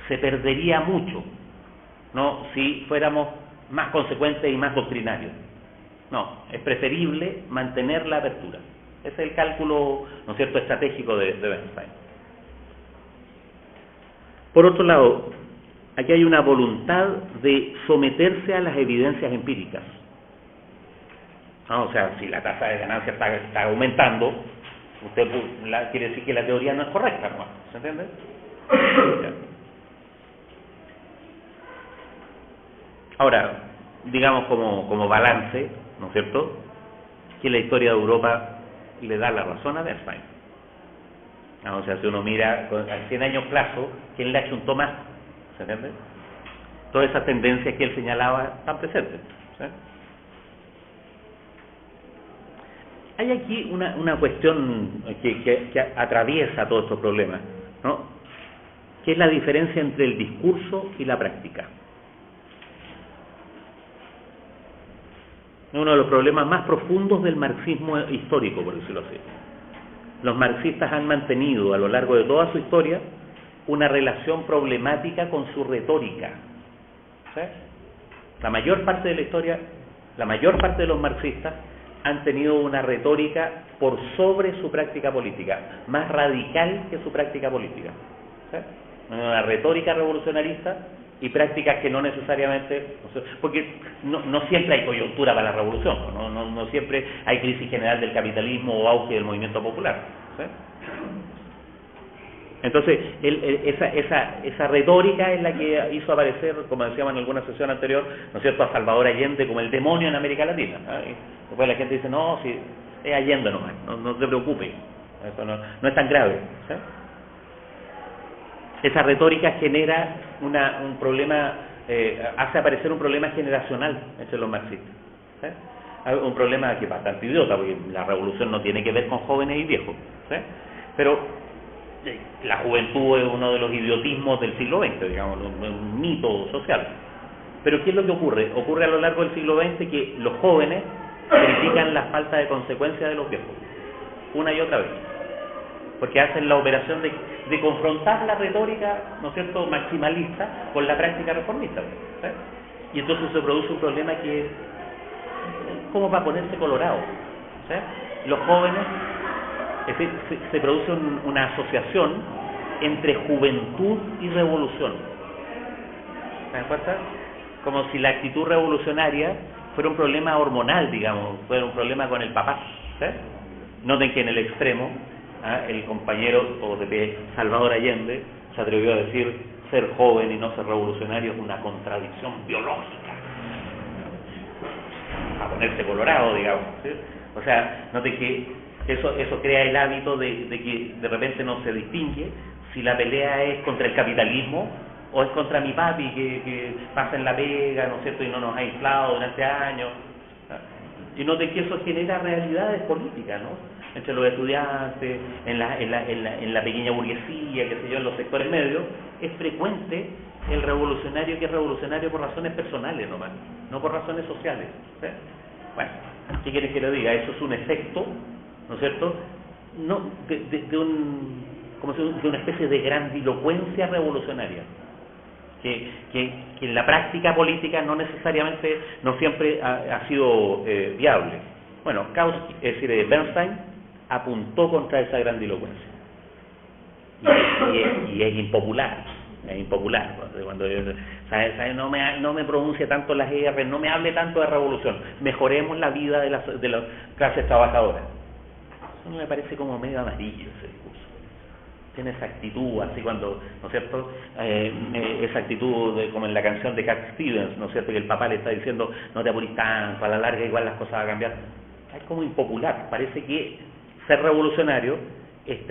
Se perdería mucho, ¿no?, si fuéramos más consecuentes y más doctrinarios. No, es preferible mantener la apertura. Ese es el cálculo, ¿no es cierto?, estratégico de Bernstein. Por otro lado, aquí hay una voluntad de someterse a las evidencias empíricas. O sea, si la tasa de ganancia está aumentando, usted quiere decir que la teoría no es correcta, ¿no? ¿Se entiende? Ahora, digamos como balance, ¿no es cierto?, que la historia de Europa le da la razón a Bernstein. O sea, si uno mira a 100 años plazo, ¿quién le achuntó más? ¿Se entiende? Todas esas tendencias que él señalaba están presentes. ¿Sí? Hay aquí una cuestión que atraviesa todos estos problemas, ¿no?, que es la diferencia entre el discurso y la práctica. Es uno de los problemas más profundos del marxismo histórico, por decirlo así. Los marxistas han mantenido a lo largo de toda su historia una relación problemática con su retórica. ¿Sí? La mayor parte de la historia, la mayor parte de los marxistas han tenido una retórica por sobre su práctica política, más radical que su práctica política. ¿Sí? Una retórica revolucionarista y prácticas que no necesariamente, porque no siempre hay coyuntura para la revolución, no siempre hay crisis general del capitalismo o auge del movimiento popular. ¿Sí? Entonces, esa retórica es la que hizo aparecer, como decíamos en alguna sesión anterior, ¿no es cierto?, a Salvador Allende como el demonio en América Latina. Y después la gente dice, no, si es Allende nomás, no te preocupes, eso no es tan grave. ¿Sí? Esa retórica genera un problema, hace aparecer un problema generacional entre los marxistas. ¿Sí? Un problema que es bastante idiota, porque la revolución no tiene que ver con jóvenes y viejos. ¿Sí? Pero la juventud es uno de los idiotismos del siglo XX, digamos, un mito social. Pero ¿qué es lo que ocurre? Ocurre a lo largo del siglo XX que los jóvenes critican la falta de consecuencia de los viejos, una y otra vez, porque hacen la operación de confrontar la retórica, ¿no es cierto?, maximalista con la práctica reformista, ¿sí? Y entonces se produce un problema que es como para ponerse colorado, ¿sí? Los jóvenes, es decir, se produce una asociación entre juventud y revolución. ¿Se dan cuenta? Como si la actitud revolucionaria fuera un problema hormonal, digamos, fuera un problema con el papá, ¿sí? Noten que en el extremo, el compañero OTP Salvador Allende se atrevió a decir: ser joven y no ser revolucionario es una contradicción biológica. A ponerse colorado, digamos, ¿sí? O sea, noten que eso crea el hábito de que de repente no se distingue si la pelea es contra el capitalismo o es contra mi papi que pasa en la pega, ¿no es cierto?, y no nos ha inflado durante años. Y noten que eso genera realidades políticas, ¿no?, entre los estudiantes, en la pequeña burguesía, qué sé yo, en los sectores medios. Es frecuente el revolucionario que es revolucionario por razones personales nomás, no por razones sociales, ¿sí? Bueno, ¿qué quieres que le diga? Eso es un efecto, ¿no es cierto?, no, de una especie de grandilocuencia revolucionaria, que en la práctica política no necesariamente, no siempre ha sido viable. Bueno, Kautsky, es decir, Bernstein, apuntó contra esa grandilocuencia. Y es impopular. Es impopular. Cuando no me pronuncie tanto las R, no me hable tanto de revolución. Mejoremos la vida de las clases trabajadoras. Eso me parece como medio amarillo ese discurso. Tiene esa actitud, así cuando, ¿no es cierto?, esa actitud como en la canción de Cat Stevens, ¿no es cierto?, que el papá le está diciendo: no te apures tanto, a la larga igual las cosas van a cambiar. Es como impopular. Parece que ser revolucionario es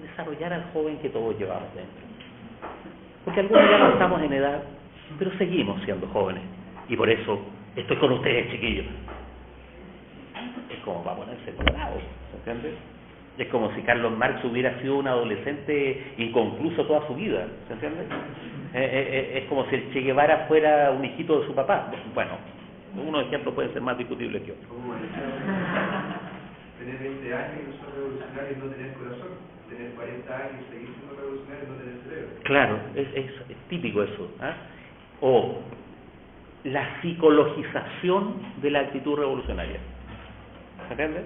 desarrollar al joven que todos llevamos dentro. Porque algunos ya no estamos en edad, pero seguimos siendo jóvenes. Y por eso estoy con ustedes, chiquillos. Es como para ponerse colorado, ¿se entiende? Es como si Carlos Marx hubiera sido un adolescente inconcluso toda su vida, ¿se entiende? Es como si el Che Guevara fuera un hijito de su papá. Bueno, unos ejemplos pueden ser más discutibles que otros. Tener 20 años y no ser revolucionario y no tener corazón. Tener 40 años y seguir siendo revolucionario y no tener cerebro. Claro, es típico eso, ¿eh? O la psicologización de la actitud revolucionaria. ¿Se entiende?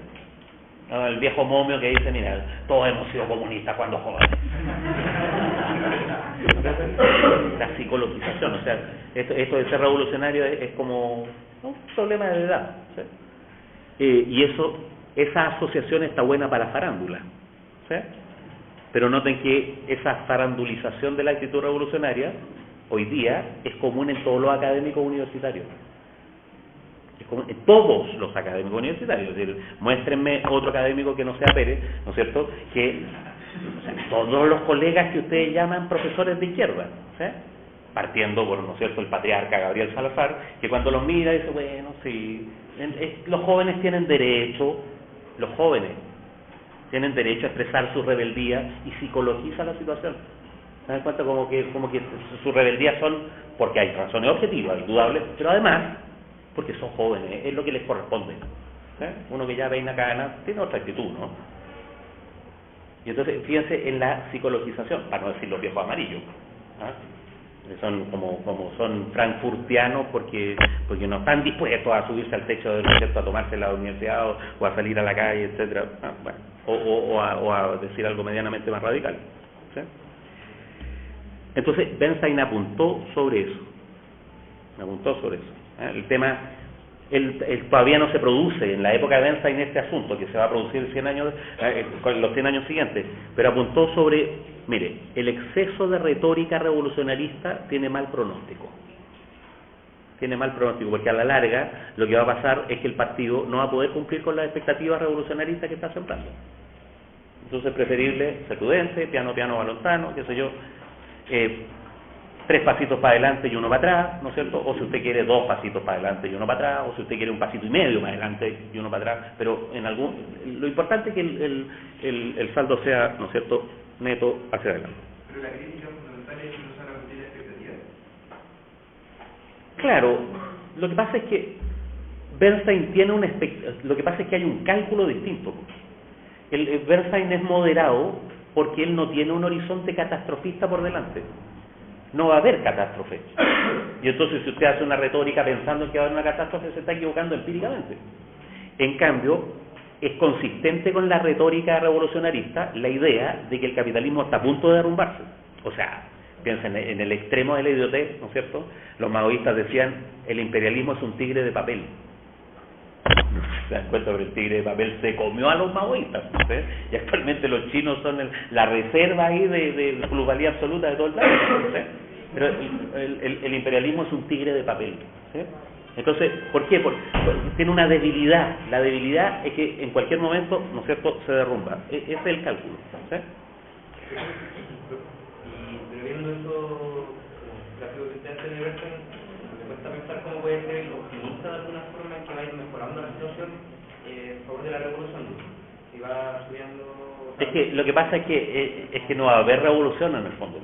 El viejo momio que dice: mira, todos hemos sido comunistas cuando jóvenes. La psicologización, o sea, esto de ser revolucionario es como un problema de edad, ¿sí? Y esa asociación está buena para la farándula, ¿sí? Pero noten que esa farandulización de la actitud revolucionaria hoy día es común en todos los académicos universitarios. Es común en todos los académicos universitarios. Es decir, muéstrenme otro académico que no sea Pérez, ¿no es cierto?, que todos los colegas que ustedes llaman profesores de izquierda, ¿sí?, partiendo por, ¿no es cierto?, el patriarca Gabriel Salazar, que cuando los mira dice: bueno, sí, los jóvenes tienen derecho a expresar su rebeldía, y psicologiza la situación. ¿Se dan cuenta? Como que su rebeldía son porque hay razones objetivas, indudables, pero además porque son jóvenes, es lo que les corresponde. Uno que ya peina cana tiene otra actitud, ¿no? Y entonces fíjense en la psicologización, para no decir los viejos amarillos, son como son frankfurtianos porque no están dispuestos a subirse al techo del proyecto, a tomarse la universidad o a salir a la calle, etcétera. Bueno, o a decir algo medianamente más radical, ¿sí? Entonces Bernstein apuntó sobre eso. El tema, todavía no se produce en la época de Bernstein este asunto, que se va a producir 100 años, los 100 años siguientes, pero apuntó sobre: mire, el exceso de retórica revolucionarista tiene mal pronóstico, porque a la larga lo que va a pasar es que el partido no va a poder cumplir con las expectativas revolucionaristas que está sembrando. Entonces es preferible ser prudente, piano, balonzano, qué sé yo, 3 pasitos para adelante y 1 para atrás, ¿no es cierto? O si usted quiere 2 pasitos para adelante y 1 para atrás, o si usted quiere 1,5 pasitos para adelante y 1 para atrás, pero lo importante es que el saldo sea, ¿no es cierto?, neto hacia adelante. Pero la crítica fundamental es que no se van a cumplir las expectativas. Claro, lo que pasa es que Bernstein tiene lo que pasa es que hay un cálculo distinto. Bernstein es moderado porque él no tiene un horizonte catastrofista por delante. No va a haber catástrofe. Y entonces si usted hace una retórica pensando en que va a haber una catástrofe, se está equivocando empíricamente. En cambio, es consistente con la retórica revolucionarista la idea de que el capitalismo está a punto de derrumbarse. O sea, piensen en el extremo de la idiotez, ¿no es cierto? Los maoístas decían, el imperialismo es un tigre de papel. Se dan cuenta, pero el tigre de papel se comió a los maoístas, ¿sí? Y actualmente los chinos son la reserva ahí de plusvalía absoluta de todo el planeta, ¿sí? Pero el imperialismo es un tigre de papel, ¿sí? Entonces, ¿por qué? Porque tiene una debilidad. La debilidad es que en cualquier momento, ¿no es cierto?, se derrumba. Ese es el cálculo, ¿sí? Y viendo eso, gráfico que ustedes tienen, me cuesta pensar cómo puede ser el optimista de alguna forma en que va a ir mejorando la situación a favor de la revolución. Si va subiendo... Es que lo que pasa es que no va a haber revolución en el fondo.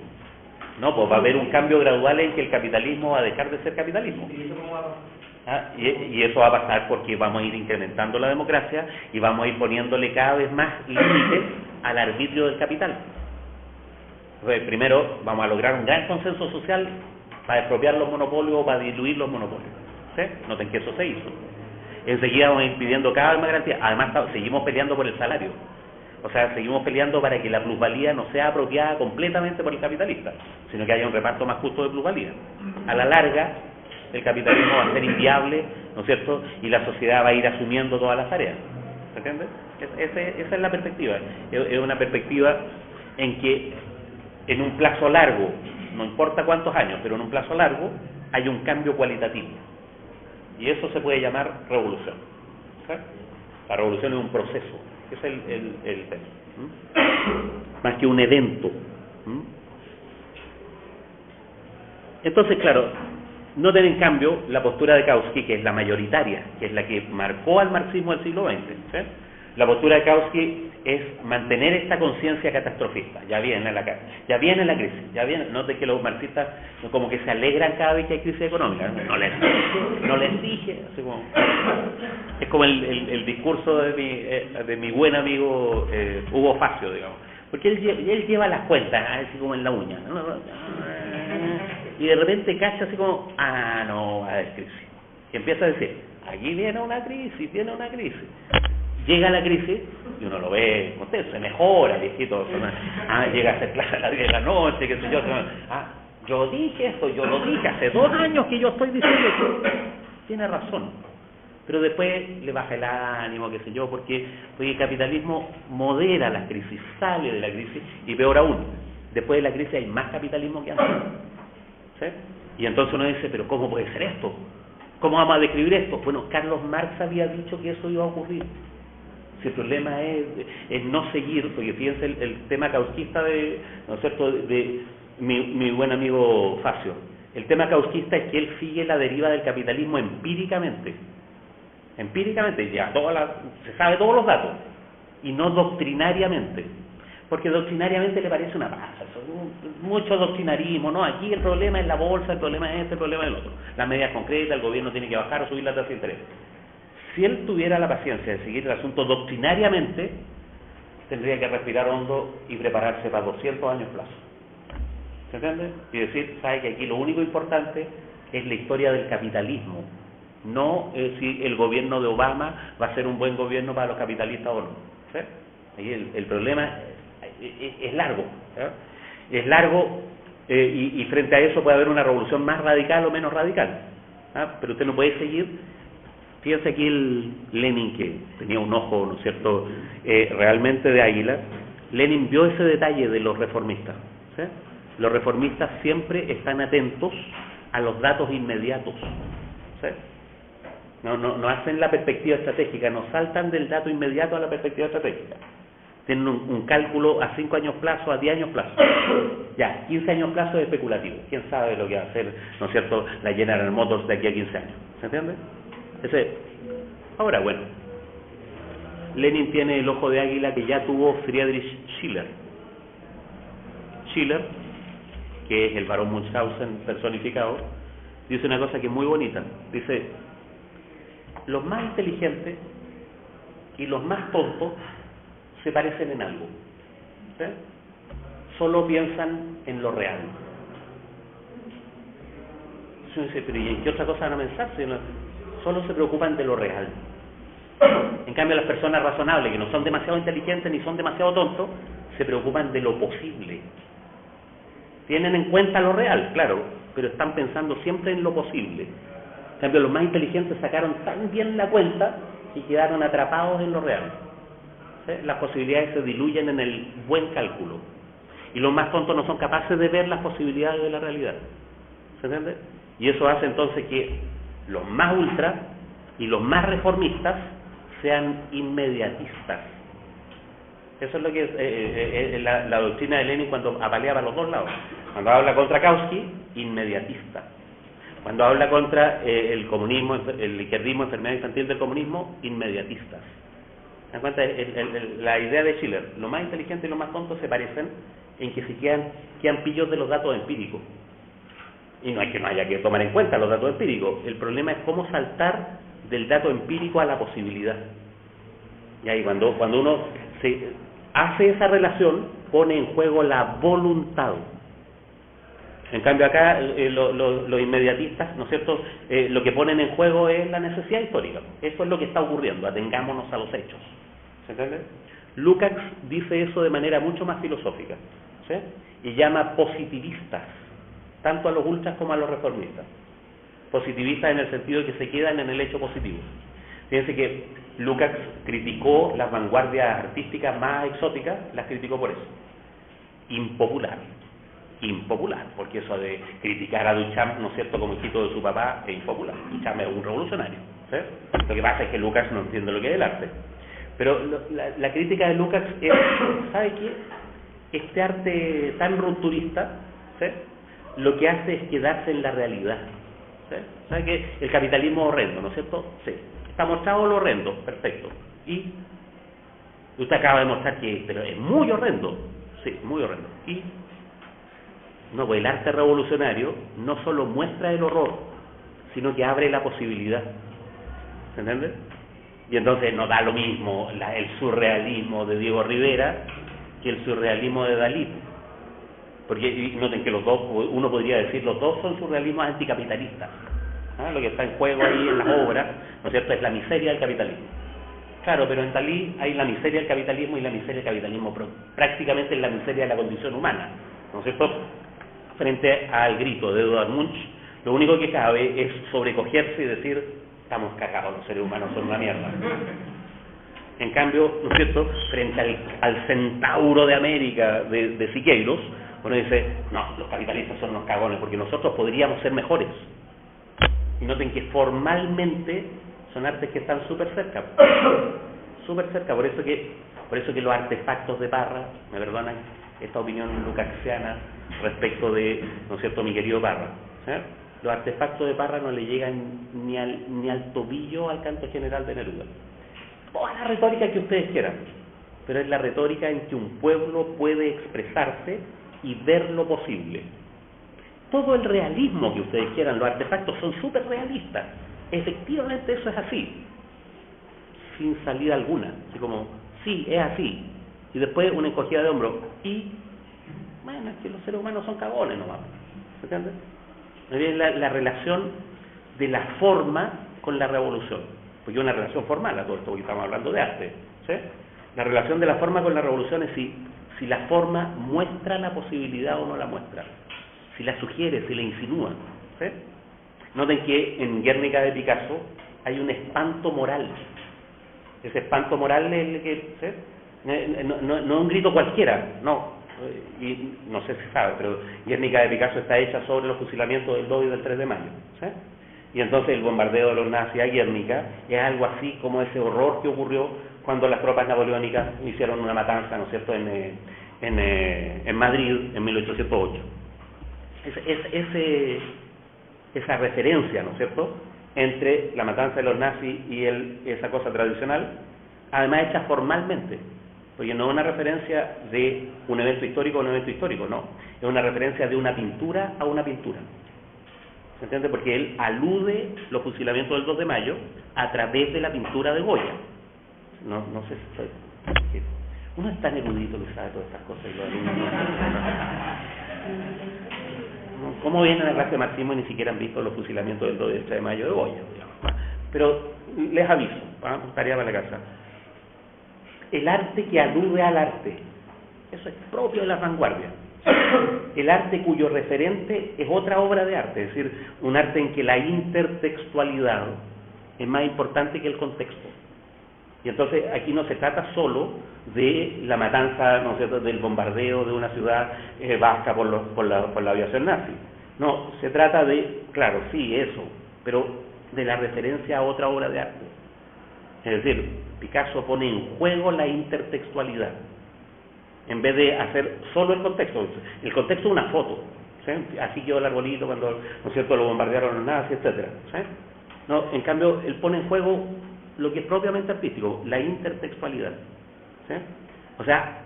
No, pues va a haber un cambio gradual en que el capitalismo va a dejar de ser capitalismo. ¿Y eso cómo va a pasar? Y eso va a pasar porque vamos a ir incrementando la democracia y vamos a ir poniéndole cada vez más límites al arbitrio del capital. Entonces, primero vamos a lograr un gran consenso social para expropiar los monopolios o para diluir los monopolios, ¿sí? Noten que eso se hizo. Enseguida vamos a ir pidiendo cada vez más garantías. Además seguimos peleando por el salario. O sea, seguimos peleando para que la plusvalía no sea apropiada completamente por el capitalista, sino que haya un reparto más justo de plusvalía. A la larga, el capitalismo va a ser inviable, ¿no es cierto? Y la sociedad va a ir asumiendo todas las tareas. ¿Se entiende? Esa es la perspectiva. Es una perspectiva en que en un plazo largo, no importa cuántos años, pero en un plazo largo, hay un cambio cualitativo. Y eso se puede llamar revolución. ¿Sí? La revolución es un proceso. Es el tema. Más que un evento. Entonces, claro, noten en cambio la postura de Kautsky, que es la mayoritaria, que es la que marcó al marxismo del siglo XX. ¿Sí? La postura de Kautsky es mantener esta conciencia catastrofista. Ya viene la crisis, ya viene. Noten que los marxistas como que se alegran cada vez que hay crisis económica. No les dije, así como, es como el discurso de mi buen amigo Hugo Facio, digamos, porque él lleva las cuentas así como en la uña, y de repente cacha así como, no va a haber crisis, y empieza a decir, aquí viene una crisis. Llega la crisis y uno lo ve, usted se mejora, viejito, llega a ser clase a las 10 de la noche, qué sé yo, yo dije esto, yo lo dije hace 2 años que yo estoy diciendo esto. Tiene razón, pero después le baja el ánimo, qué sé yo, porque el capitalismo modera las crisis, sale de la crisis, y peor aún, después de la crisis hay más capitalismo que antes, ¿sí? Y entonces uno dice, pero ¿cómo puede ser esto? ¿Cómo vamos a describir esto? Bueno, Carlos Marx había dicho que eso iba a ocurrir. Si el problema es no seguir, porque fíjense el tema kautskista ¿no es cierto?, de mi buen amigo Facio. El tema kautskista es que él sigue la deriva del capitalismo empíricamente, ya se sabe todos los datos, y no doctrinariamente, porque doctrinariamente le parece una pasa, mucho doctrinarismo, no, aquí el problema es la bolsa, el problema es este, el problema es el otro, las medidas concretas, el gobierno tiene que bajar o subir la tasa de interés. Si él tuviera la paciencia de seguir el asunto doctrinariamente, tendría que respirar hondo y prepararse para 200 años plazo. ¿Se entiende? Y decir, sabe que aquí lo único importante es la historia del capitalismo, no si el gobierno de Obama va a ser un buen gobierno para los capitalistas o no. ¿Sí? Ahí el problema es largo. ¿Sí? Es largo y frente a eso puede haber una revolución más radical o menos radical. Pero usted no puede seguir. Fíjense aquí el Lenin, que tenía un ojo, ¿no es cierto?, realmente de águila. Lenin vio ese detalle de los reformistas. ¿Sí? Los reformistas siempre están atentos a los datos inmediatos. ¿Sí? No hacen la perspectiva estratégica, no saltan del dato inmediato a la perspectiva estratégica. Tienen un cálculo a 5 años plazo, a 10 años plazo. Ya, 15 años plazo es especulativo. ¿Quién sabe lo que va a hacer, ¿no es cierto?, la General Motors de aquí a 15 años. ¿Se entiende? Ahora, bueno, Lenin tiene el ojo de águila que ya tuvo Friedrich Schiller. Schiller, que es el barón Munchausen personificado, dice una cosa que es muy bonita. Dice, los más inteligentes y los más tontos se parecen en algo. ¿Sí? Solo piensan en lo real. Uno dice, pero ¿y en qué otra cosa van a pensar? Si solo se preocupan de lo real. En cambio, las personas razonables, que no son demasiado inteligentes ni son demasiado tontos, se preocupan de lo posible. Tienen en cuenta lo real, claro, pero están pensando siempre en lo posible. En cambio, los más inteligentes sacaron tan bien la cuenta y quedaron atrapados en lo real. ¿Sí? Las posibilidades se diluyen en el buen cálculo. Y los más tontos no son capaces de ver las posibilidades de la realidad. ¿Se entiende? Y eso hace entonces que los más ultra y los más reformistas sean inmediatistas. Eso es lo que es la doctrina de Lenin cuando apaleaba a los dos lados. Cuando habla contra Kautsky, inmediatista. Cuando habla contra el comunismo, el izquierdismo, enfermedad infantil del comunismo, inmediatistas. ¿Se dan cuenta? La idea de Schiller, lo más inteligente y lo más tonto se parecen en que se quedan pillos de los datos empíricos. Y no es que no haya que tomar en cuenta los datos empíricos. El problema es cómo saltar del dato empírico a la posibilidad. Y ahí cuando uno se hace esa relación, pone en juego la voluntad. En cambio acá los inmediatistas, ¿no es cierto?, lo que ponen en juego es la necesidad histórica. Eso es lo que está ocurriendo, atengámonos a los hechos. ¿Se entiende? Lukács dice eso de manera mucho más filosófica, ¿sí? Y llama positivistas tanto a los ultras como a los reformistas. Positivistas en el sentido de que se quedan en el hecho positivo. Fíjense que Lukács criticó las vanguardias artísticas más exóticas, las criticó por eso. Impopular, porque eso de criticar a Duchamp, ¿no es cierto?, como hijito de su papá, es impopular. Duchamp es un revolucionario, ¿sí? Lo que pasa es que Lukács no entiende lo que es el arte. Pero la crítica de Lukács es, ¿sabe qué? Este arte tan rupturista, ¿sí?, lo que hace es quedarse en la realidad. ¿Sí? ¿Sabe que el capitalismo es horrendo, ¿no es cierto? Sí. Está mostrado lo horrendo, perfecto. Y usted acaba de mostrar que pero es muy horrendo. Sí, muy horrendo. Y no, pues el arte revolucionario no solo muestra el horror, sino que abre la posibilidad. ¿Se entiende? Y entonces no da lo mismo el surrealismo de Diego Rivera que el surrealismo de Dalí. Porque noten que los dos, uno podría decir, los dos son surrealismos anticapitalistas. ¿Ah? Lo que está en juego ahí en las obras, ¿no es cierto?, es la miseria del capitalismo. Claro, pero en Dalí hay la miseria del capitalismo y la miseria del capitalismo, prácticamente es la miseria de la condición humana, ¿no es cierto? Frente al grito de Edvard Munch, lo único que cabe es sobrecogerse y decir, estamos cagados, los seres humanos son una mierda. En cambio, ¿no es cierto?, frente al centauro de América de Siqueiros, uno dice, no, los capitalistas son unos cagones, porque nosotros podríamos ser mejores. Y noten que formalmente son artes que están súper cerca. Súper cerca, por eso que los artefactos de Parra, me perdonan esta opinión lukácsiana respecto de, ¿no es cierto?, mi querido Parra. Los artefactos de Parra no le llegan ni al tobillo al canto general de Neruda. Toda la retórica que ustedes quieran, pero es la retórica en que un pueblo puede expresarse y ver lo posible. Todo el realismo que ustedes quieran, los artefactos son súper realistas. Efectivamente eso es así, sin salida alguna, así como, sí, es así, y después una encogida de hombro, y, bueno, es que los seres humanos son cagones nomás, ¿se entiende? Es la relación de la forma con la revolución, porque es una relación formal a todo esto, porque estamos hablando de arte, ¿sí? La relación de la forma con la revolución es si la forma muestra la posibilidad o no la muestra, si la sugiere, si la insinúa, ¿sí? Noten que en Guernica de Picasso hay un espanto moral. Ese espanto moral es el que, ¿sí?, no es un grito cualquiera, no. Y no sé si sabe, pero Guernica de Picasso está hecha sobre los fusilamientos del 2 y del 3 de mayo, ¿sí? Y entonces el bombardeo de los nazis a Guernica es algo así como ese horror que ocurrió cuando las tropas napoleónicas hicieron una matanza, ¿no es cierto?, en Madrid en 1808. Esa referencia, ¿no es cierto?, entre la matanza de los nazis y esa cosa tradicional, además hecha formalmente, porque no es una referencia de un evento histórico a un evento histórico, no, es una referencia de una pintura a una pintura. ¿Se entiende? Porque él alude los fusilamientos del 2 de mayo a través de la pintura de Goya. No sé si estoy... Uno es tan erudito que sabe todas estas cosas y los alumnos no. ¿Cómo vienen a clase de marxismo y ni siquiera han visto los fusilamientos del 2 y del 3 de mayo de Goya? Digamos. Pero les aviso, tarea para la casa. El arte que alude al arte, eso es propio de la vanguardia. El arte cuyo referente es otra obra de arte, es decir, un arte en que la intertextualidad es más importante que el contexto. Y entonces aquí no se trata solo de la matanza, ¿no es cierto?, del bombardeo de una ciudad vasca por la aviación nazi. No, se trata de, claro, sí, eso, pero de la referencia a otra obra de arte. Es decir, Picasso pone en juego la intertextualidad, en vez de hacer solo el contexto. El contexto es una foto, ¿sí? Así quedó el arbolito cuando, ¿no es cierto?, lo bombardearon los nazis, etcétera, ¿sí? No, en cambio, él pone en juego lo que es propiamente artístico, la intertextualidad, ¿sí? O sea,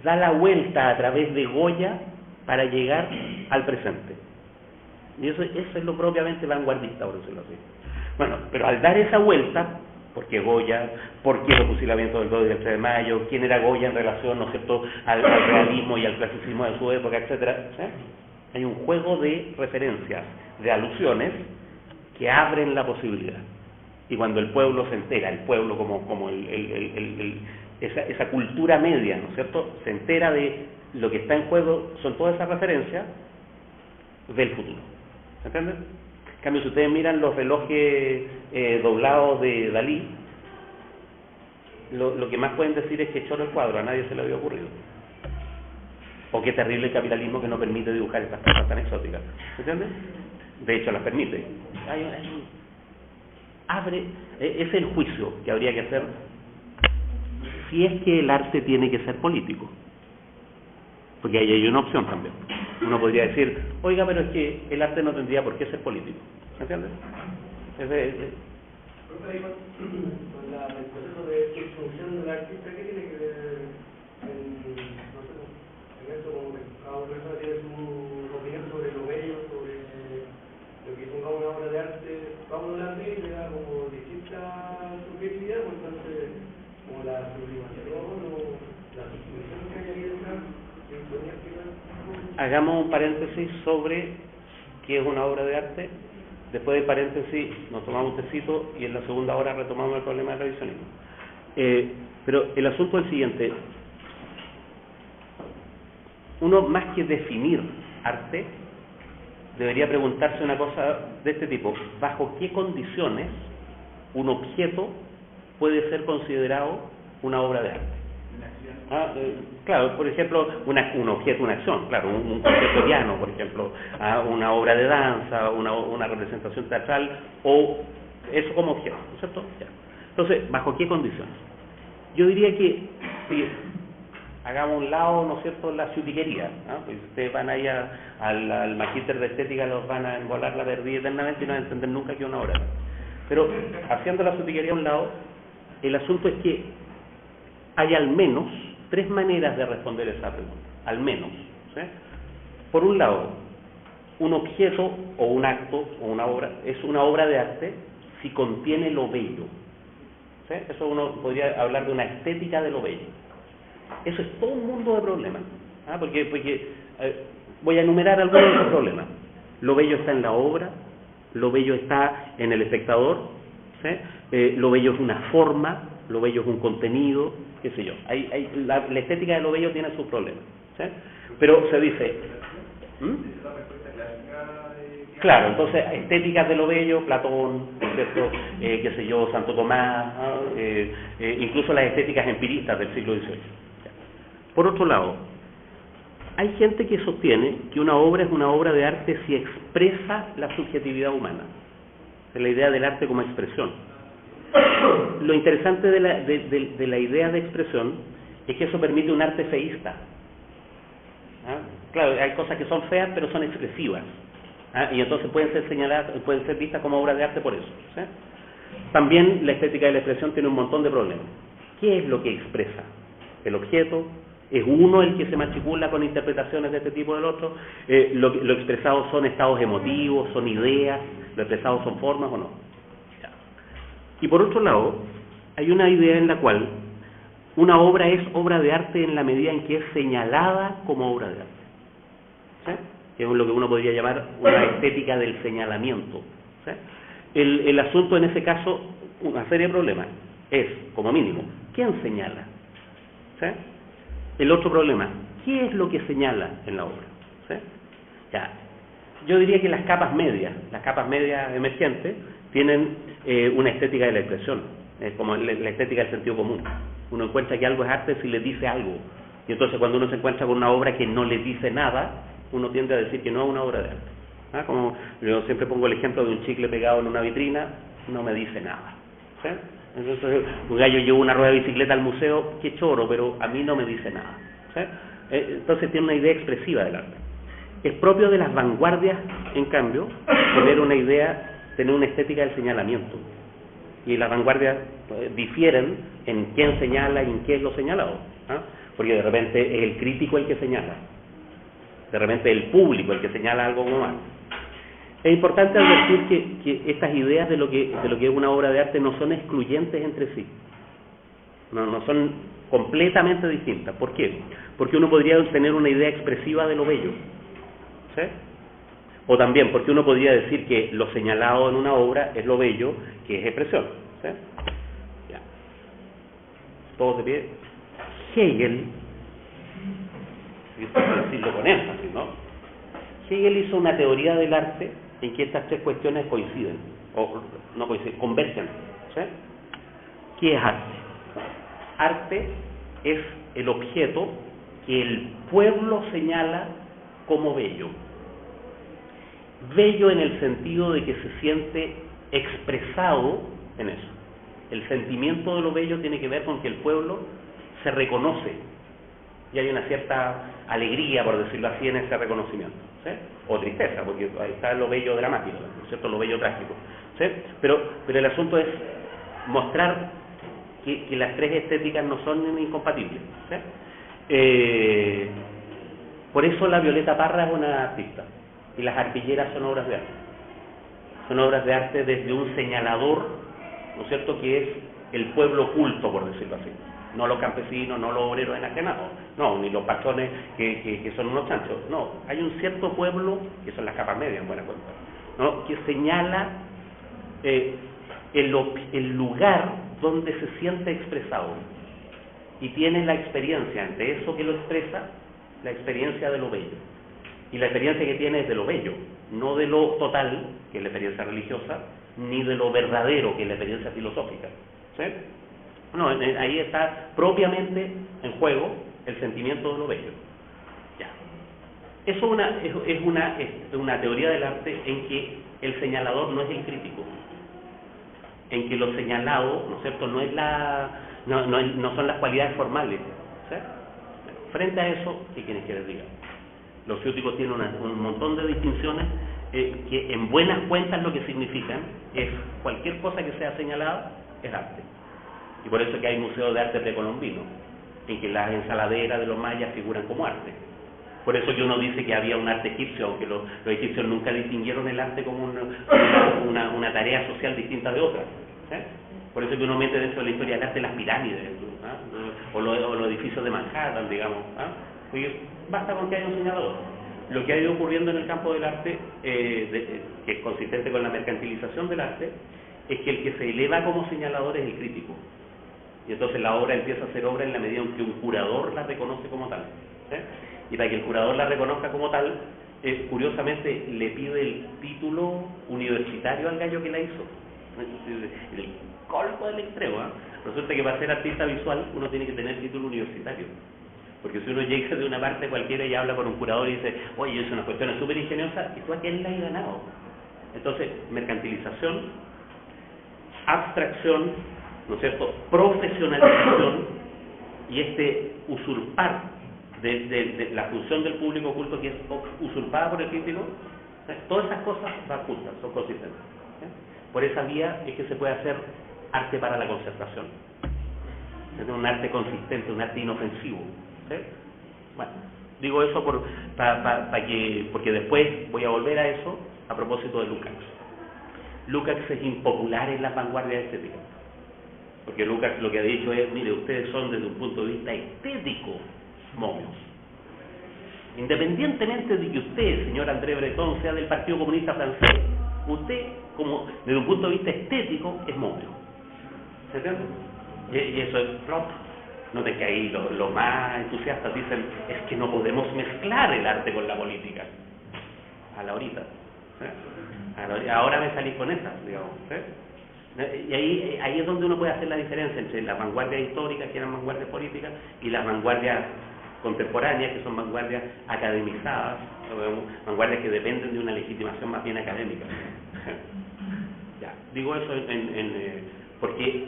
da la vuelta a través de Goya para llegar al presente. Y eso es lo propiamente vanguardista, por decirlo así. Bueno, pero al dar esa vuelta, ¿por qué Goya? ¿Por qué los fusilamientos del 2 y del 3 de mayo? ¿Quién era Goya en relación, ¿no es cierto?, al realismo y al clasicismo de su época, etcétera? ¿Sí? Hay un juego de referencias, de alusiones, que abren la posibilidad. Y cuando el pueblo se entera, el pueblo como esa cultura media, ¿no es cierto?, se entera de lo que está en juego, son todas esas referencias del futuro. ¿Se entiende? En cambio, si ustedes miran los relojes doblados de Dalí, lo que más pueden decir es que chorro el cuadro, a nadie se le había ocurrido. O qué terrible el capitalismo que no permite dibujar estas cosas tan exóticas. ¿Se entiende? De hecho, las permite. Es el juicio que habría que hacer si es que el arte tiene que ser político. Porque ahí hay una opción también. Uno podría decir, oiga, pero es que el arte no tendría por qué ser político. ¿Me entiendes? Con el proceso de construcción del artista, ¿qué tiene que ver en esto? Como que cada persona tiene su opinión sobre lo bello, sobre lo que ponga una obra de arte, vamos a hablar de le da como distinta subjetividad, pues entonces, como la sublimación o la sublimitación que hay ahí detrás. Hagamos un paréntesis sobre qué es una obra de arte. Después del paréntesis nos tomamos un tecito y en la segunda hora retomamos el problema del revisionismo. Pero el asunto es el siguiente. Uno, más que definir arte, debería preguntarse una cosa de este tipo: ¿bajo qué condiciones un objeto puede ser considerado una obra de arte? Claro, por ejemplo, un objeto, una acción, claro, un concierto piano, por ejemplo, una obra de danza, una representación teatral, o eso como objeto, ¿no es cierto? Ya. Entonces, ¿bajo qué condiciones? Yo diría que si hagamos un lado, ¿no es cierto?, la ciutiquería, ¿no? Pues ustedes van ahí al magíster de estética, los van a embolar la perdida eternamente y no van a entender nunca que es una obra. Pero haciendo la ciutiquería a un lado, el asunto es que hay al menos 3 maneras de responder esa pregunta, al menos, ¿sí? Por un lado, un objeto o un acto o una obra es una obra de arte si contiene lo bello, ¿sí? Eso uno podría hablar de una estética de lo bello. Eso es todo un mundo de problemas, porque voy a enumerar algunos de esos problemas. Lo bello está en la obra, lo bello está en el espectador, ¿sí? Lo bello es una forma, lo bello es un contenido, qué sé yo. La estética de lo bello tiene sus problemas, ¿sí? Pero se dice... Claro, entonces estéticas de lo bello, Platón, ¿cierto? Qué sé yo, Santo Tomás, incluso las estéticas empiristas del siglo XVIII. Por otro lado, hay gente que sostiene que una obra es una obra de arte si expresa la subjetividad humana, es la idea del arte como expresión. Lo interesante de la idea de expresión es que eso permite un arte feísta. Claro, hay cosas que son feas pero son expresivas, y entonces pueden ser señaladas, pueden ser vistas como obras de arte por eso, ¿sí? También la estética de la expresión tiene un montón de problemas. ¿Qué es lo que expresa? ¿El objeto? es uno el que se matricula con interpretaciones de este tipo o del otro, lo expresado son estados emotivos, son ideas, lo expresado son formas o no. Y por otro lado, hay una idea en la cual una obra es obra de arte en la medida en que es señalada como obra de arte, ¿sí? Que es lo que uno podría llamar una estética del señalamiento, ¿sí? El asunto en ese caso, una serie de problemas, es, como mínimo, ¿quién señala? ¿Sí? El otro problema, ¿qué es lo que señala en la obra? ¿Sí? Ya, yo diría que las capas medias emergentes, tienen una estética de la expresión, como la estética del sentido común. Uno encuentra que algo es arte si le dice algo, y entonces cuando uno se encuentra con una obra que no le dice nada, uno tiende a decir que no es una obra de arte. ¿Ah? Como yo siempre pongo el ejemplo de un chicle pegado en una vitrina, no me dice nada. ¿Sí? Entonces, un gallo llevó una rueda de bicicleta al museo, qué choro, pero a mí no me dice nada. ¿Sí? Entonces tiene una idea expresiva del arte. Es propio de las vanguardias, en cambio, tener una estética del señalamiento. Y las vanguardias difieren en quién señala y en qué es lo señalado. ¿Ah? Porque de repente es el crítico el que señala, de repente es el público el que señala algo como mal. Es importante advertir que estas ideas de lo que es una obra de arte no son excluyentes entre sí, no son completamente distintas. ¿Por qué? Porque uno podría tener una idea expresiva de lo bello, ¿sí? O también porque uno podría decir que lo señalado en una obra es lo bello, que es expresión, ¿sí? Ya. Todos de pie. Hegel, decirlo con énfasis, ¿no? Hegel hizo una teoría del arte en que estas tres cuestiones coinciden, o no coinciden, convergen, ¿sí? ¿Qué es arte? Arte es el objeto que el pueblo señala como bello. Bello en el sentido de que se siente expresado en eso. El sentimiento de lo bello tiene que ver con que el pueblo se reconoce y hay una cierta alegría, por decirlo así, en ese reconocimiento, ¿sí? O tristeza, porque ahí está lo bello dramático, ¿no es cierto? Lo bello trágico, ¿sí? Pero el asunto es mostrar que las tres estéticas no son incompatibles, ¿sí? Por eso la Violeta Parra es una artista y las arpilleras son obras de arte. Son obras de arte desde un señalador, ¿no es cierto?, que es el pueblo culto, por decirlo así. No los campesinos, no los obreros enajenados, no, ni los patrones que son unos chanchos. No, hay un cierto pueblo, que son las capas medias en buena cuenta, ¿no?, que señala el lugar donde se siente expresado y tiene la experiencia ante eso que lo expresa, la experiencia de lo bello. Y la experiencia que tiene es de lo bello, no de lo total, que es la experiencia religiosa, ni de lo verdadero, que es la experiencia filosófica, ¿sí? No, ahí está propiamente en juego el sentimiento de lo bello. Ya. Eso es una teoría del arte en que el señalador no es el crítico, en que lo señalado, ¿no es cierto?, no son las cualidades formales, ¿sí? Frente a eso, ¿qué quieren que les diga? Los ciúticos tienen un montón de distinciones que en buenas cuentas lo que significan es cualquier cosa que sea señalada es arte. Y por eso es que hay museos de arte precolombino, en que las ensaladeras de los mayas figuran como arte. Por eso que uno dice que había un arte egipcio, aunque los egipcios nunca distinguieron el arte como una tarea social distinta de otra, ¿sí? Por eso que uno mete dentro de la historia del arte las pirámides, ¿ah?, o los edificios de Manhattan, digamos, ¿ah? Porque basta con que haya un señalador. Lo que ha ido ocurriendo en el campo del arte, que es consistente con la mercantilización del arte, es que el que se eleva como señalador es el crítico. Y entonces la obra empieza a ser obra en la medida en que un curador la reconoce como tal, ¿sí? Y para que el curador la reconozca como tal, curiosamente le pide el título universitario al gallo que la hizo. El colmo del extremo, ¿eh? Resulta que para ser artista visual uno tiene que tener título universitario. Porque si uno llega de una parte cualquiera y habla con un curador y dice, oye, es una cuestión súper ingeniosa, y tú a quién la has ganado. Entonces, mercantilización, abstracción, ¿no es cierto?, profesionalización y usurpar de la función del público oculto, que es usurpada por el crítico, todas esas cosas van juntas, son consistentes, ¿sí? Por esa vía es que se puede hacer arte para la concertación, es un arte consistente, un arte inofensivo, ¿sí? Bueno, digo eso porque después voy a volver a eso a propósito de Lukács. Lukács es impopular en las vanguardias estéticas, porque Lukács lo que ha dicho es, mire, ustedes son desde un punto de vista estético momios. Independientemente de que usted, señor André Breton, sea del Partido Comunista Francés, usted, como desde un punto de vista estético, es momio. ¿Se entiende? Y eso es flop. Noten que ahí los más entusiastas dicen, es que no podemos mezclar el arte con la política. A la horita. Ahora me salí con esa, digamos. Y ahí es donde uno puede hacer la diferencia entre las vanguardias históricas, que eran vanguardias políticas, y las vanguardias contemporáneas, que son vanguardias academizadas, vanguardias que dependen de una legitimación más bien académica. Ya, digo eso porque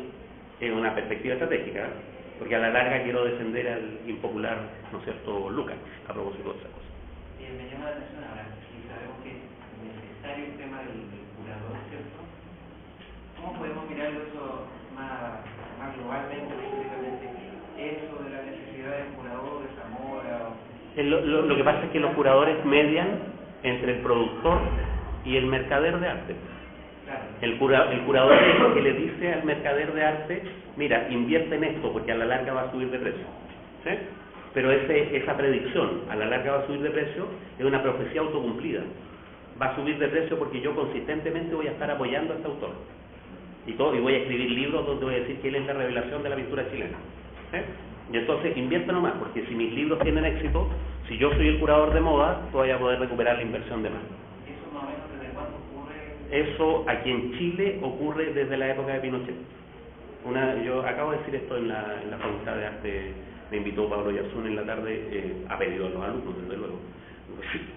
es una perspectiva estratégica, porque a la larga quiero defender al impopular, ¿no es cierto?, Lukács, a propósito de esa cosa. Me llama la atención ahora, si sabemos que es necesario el tema del curador, ¿cierto? ¿Cómo podemos mirarlo eso más globalmente, históricamente? Eso de la necesidad del curador, de Zamora... Lo que pasa es que los curadores median entre el productor y el mercader de arte. Claro. El curador es lo que le dice al mercader de arte, mira, invierte en esto porque a la larga va a subir de precio. ¿Sí? Pero esa predicción, a la larga va a subir de precio, es una profecía autocumplida. Va a subir de precio porque yo consistentemente voy a estar apoyando a este autor. Y voy a escribir libros donde voy a decir que él es la revelación de la pintura chilena. ¿Sí? Y entonces invierte nomás, porque si mis libros tienen éxito, si yo soy el curador de moda, voy a poder recuperar la inversión de más. ¿Eso más o menos desde cuándo ocurre? Eso aquí en Chile ocurre desde la época de Pinochet. Yo acabo de decir esto en la Facultad de Arte, me invitó Pablo Yarzún en la tarde, a pedido de los alumnos, desde luego.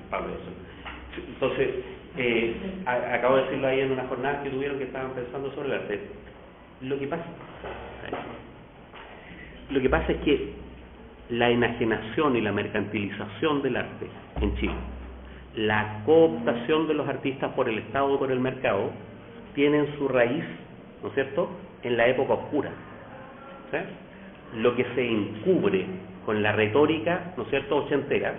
Pablo Yarzún. Entonces, acabo de decirlo ahí en una jornada que tuvieron que estaban pensando sobre el arte. Lo que pasa es que la enajenación y la mercantilización del arte en Chile, la cooptación de los artistas por el Estado o por el mercado, tienen su raíz, ¿no es cierto?, en la época oscura. ¿Sí? Lo que se encubre con la retórica, ¿no es cierto?, ochentera,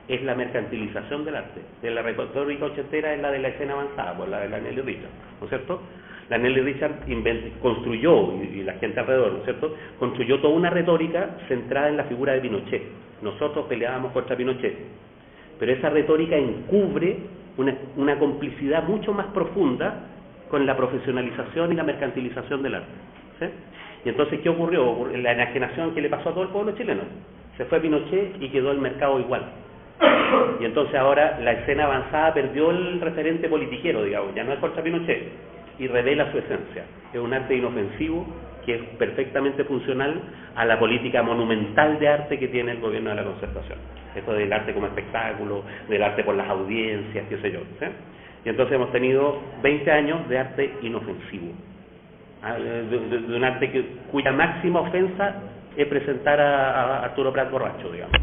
es la mercantilización del arte. De la retórica ochentera es la de la escena avanzada, pues la de la Nelly Richard, ¿no es cierto? La Nelly Richard construyó, y la gente alrededor, ¿no es cierto?, construyó toda una retórica centrada en la figura de Pinochet. Nosotros peleábamos contra Pinochet, pero esa retórica encubre una complicidad mucho más profunda con la profesionalización y la mercantilización del arte. ¿Sí? Y entonces, ¿qué ocurrió? La enajenación que le pasó a todo el pueblo chileno. Se fue Pinochet y quedó el mercado igual. Y entonces ahora la escena avanzada perdió el referente politiquero, digamos, ya no es contra Pinochet, y revela su esencia. Es un arte inofensivo que es perfectamente funcional a la política monumental de arte que tiene el gobierno de la Concertación. Esto del arte como espectáculo, del arte por las audiencias, qué sé yo. ¿Sí? Y entonces hemos tenido 20 años de arte inofensivo, de un arte cuya máxima ofensa es presentar a Arturo Prat borracho, digamos.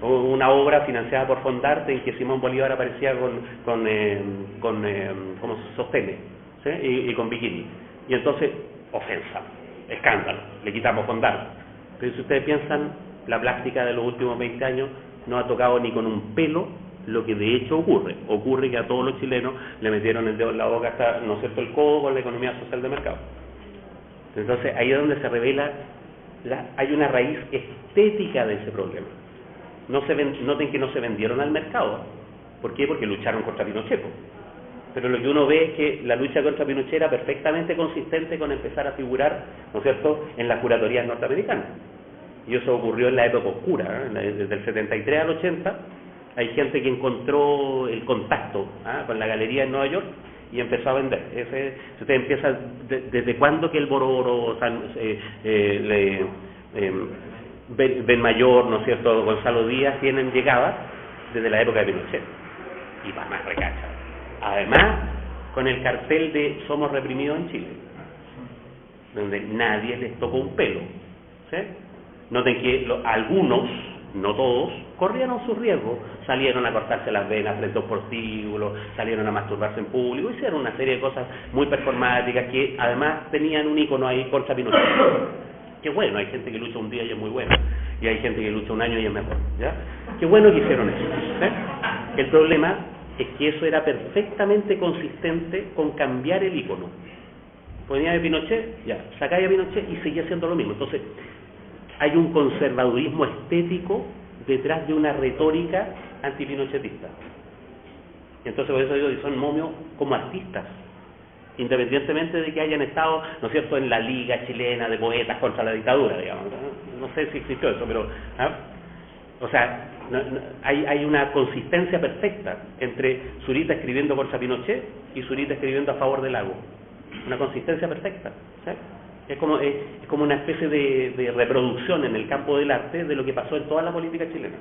Una obra financiada por Fondarte en que Simón Bolívar aparecía con ¿cómo se sostiene? ¿Sí? Y con bikini. Y entonces, ofensa, escándalo, le quitamos Fondarte. Pero si ustedes piensan, la plástica de los últimos 20 años no ha tocado ni con un pelo lo que de hecho ocurre que a todos los chilenos le metieron el dedo en la boca hasta, ¿no es cierto?, el codo con la economía social de mercado. Entonces ahí es donde se revela, hay una raíz estética de ese problema. Noten que no se vendieron al mercado. ¿Por qué? Porque lucharon contra Pinochet. Pero lo que uno ve es que la lucha contra Pinochet era perfectamente consistente con empezar a figurar, ¿no es cierto?, en las curadurías norteamericanas. Y eso ocurrió en la época oscura, desde el 73 al 80. Hay gente que encontró el contacto con la galería en Nueva York y empezó a vender. Si usted empieza, ¿desde cuándo que el Bororo, Ben Mayor, ¿no es cierto?, Gonzalo Díaz tienen llegada? Desde la época de Pinochet. Y va más recacha. Además, con el cartel de Somos Reprimidos en Chile, donde nadie les tocó un pelo. ¿Sí? Noten que algunos, no todos, corrieron sus riesgos, salieron a cortarse las venas frente a un prostíbulo, salieron a masturbarse en público, hicieron una serie de cosas muy performáticas que además tenían un icono ahí contra Pinochet. Que bueno, hay gente que lucha un día y es muy buena. y hay gente que lucha un año y es mejor, ¿ya? Qué bueno que hicieron eso, ¿sí? El problema es que eso era perfectamente consistente con cambiar el icono. Ponía de Pinochet, ya, sacáis a Pinochet y seguía haciendo lo mismo. Entonces, hay un conservadurismo estético detrás de una retórica antipinochetista. Y entonces por eso digo que son momios como artistas, independientemente de que hayan estado, ¿no es cierto?, en la Liga Chilena de Poetas contra la dictadura, digamos. No sé si existió eso, pero o sea, hay una consistencia perfecta entre Zurita escribiendo contra Pinochet y Zurita escribiendo a favor del Lago. Una consistencia perfecta, ¿sí? Es como una especie de reproducción en el campo del arte de lo que pasó en toda la política chilena,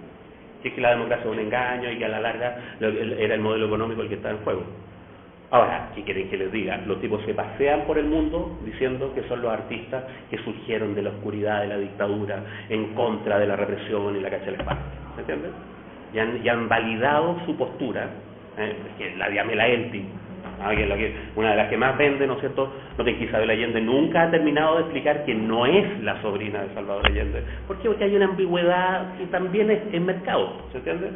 que es que la democracia es un engaño y que a la larga era el modelo económico el que estaba en juego. Ahora, ¿qué quieren que les diga? Los tipos se pasean por el mundo diciendo que son los artistas que surgieron de la oscuridad de la dictadura en contra de la represión y la cacha de la espada, ¿se entiende? Y han validado su postura, que la de Amela Elti, que es una de las que más vende, ¿no es cierto? No te Isabel Allende nunca ha terminado de explicar que no es la sobrina de Salvador Allende. ¿Por qué? Porque hay una ambigüedad que también es en mercado, ¿se entiende?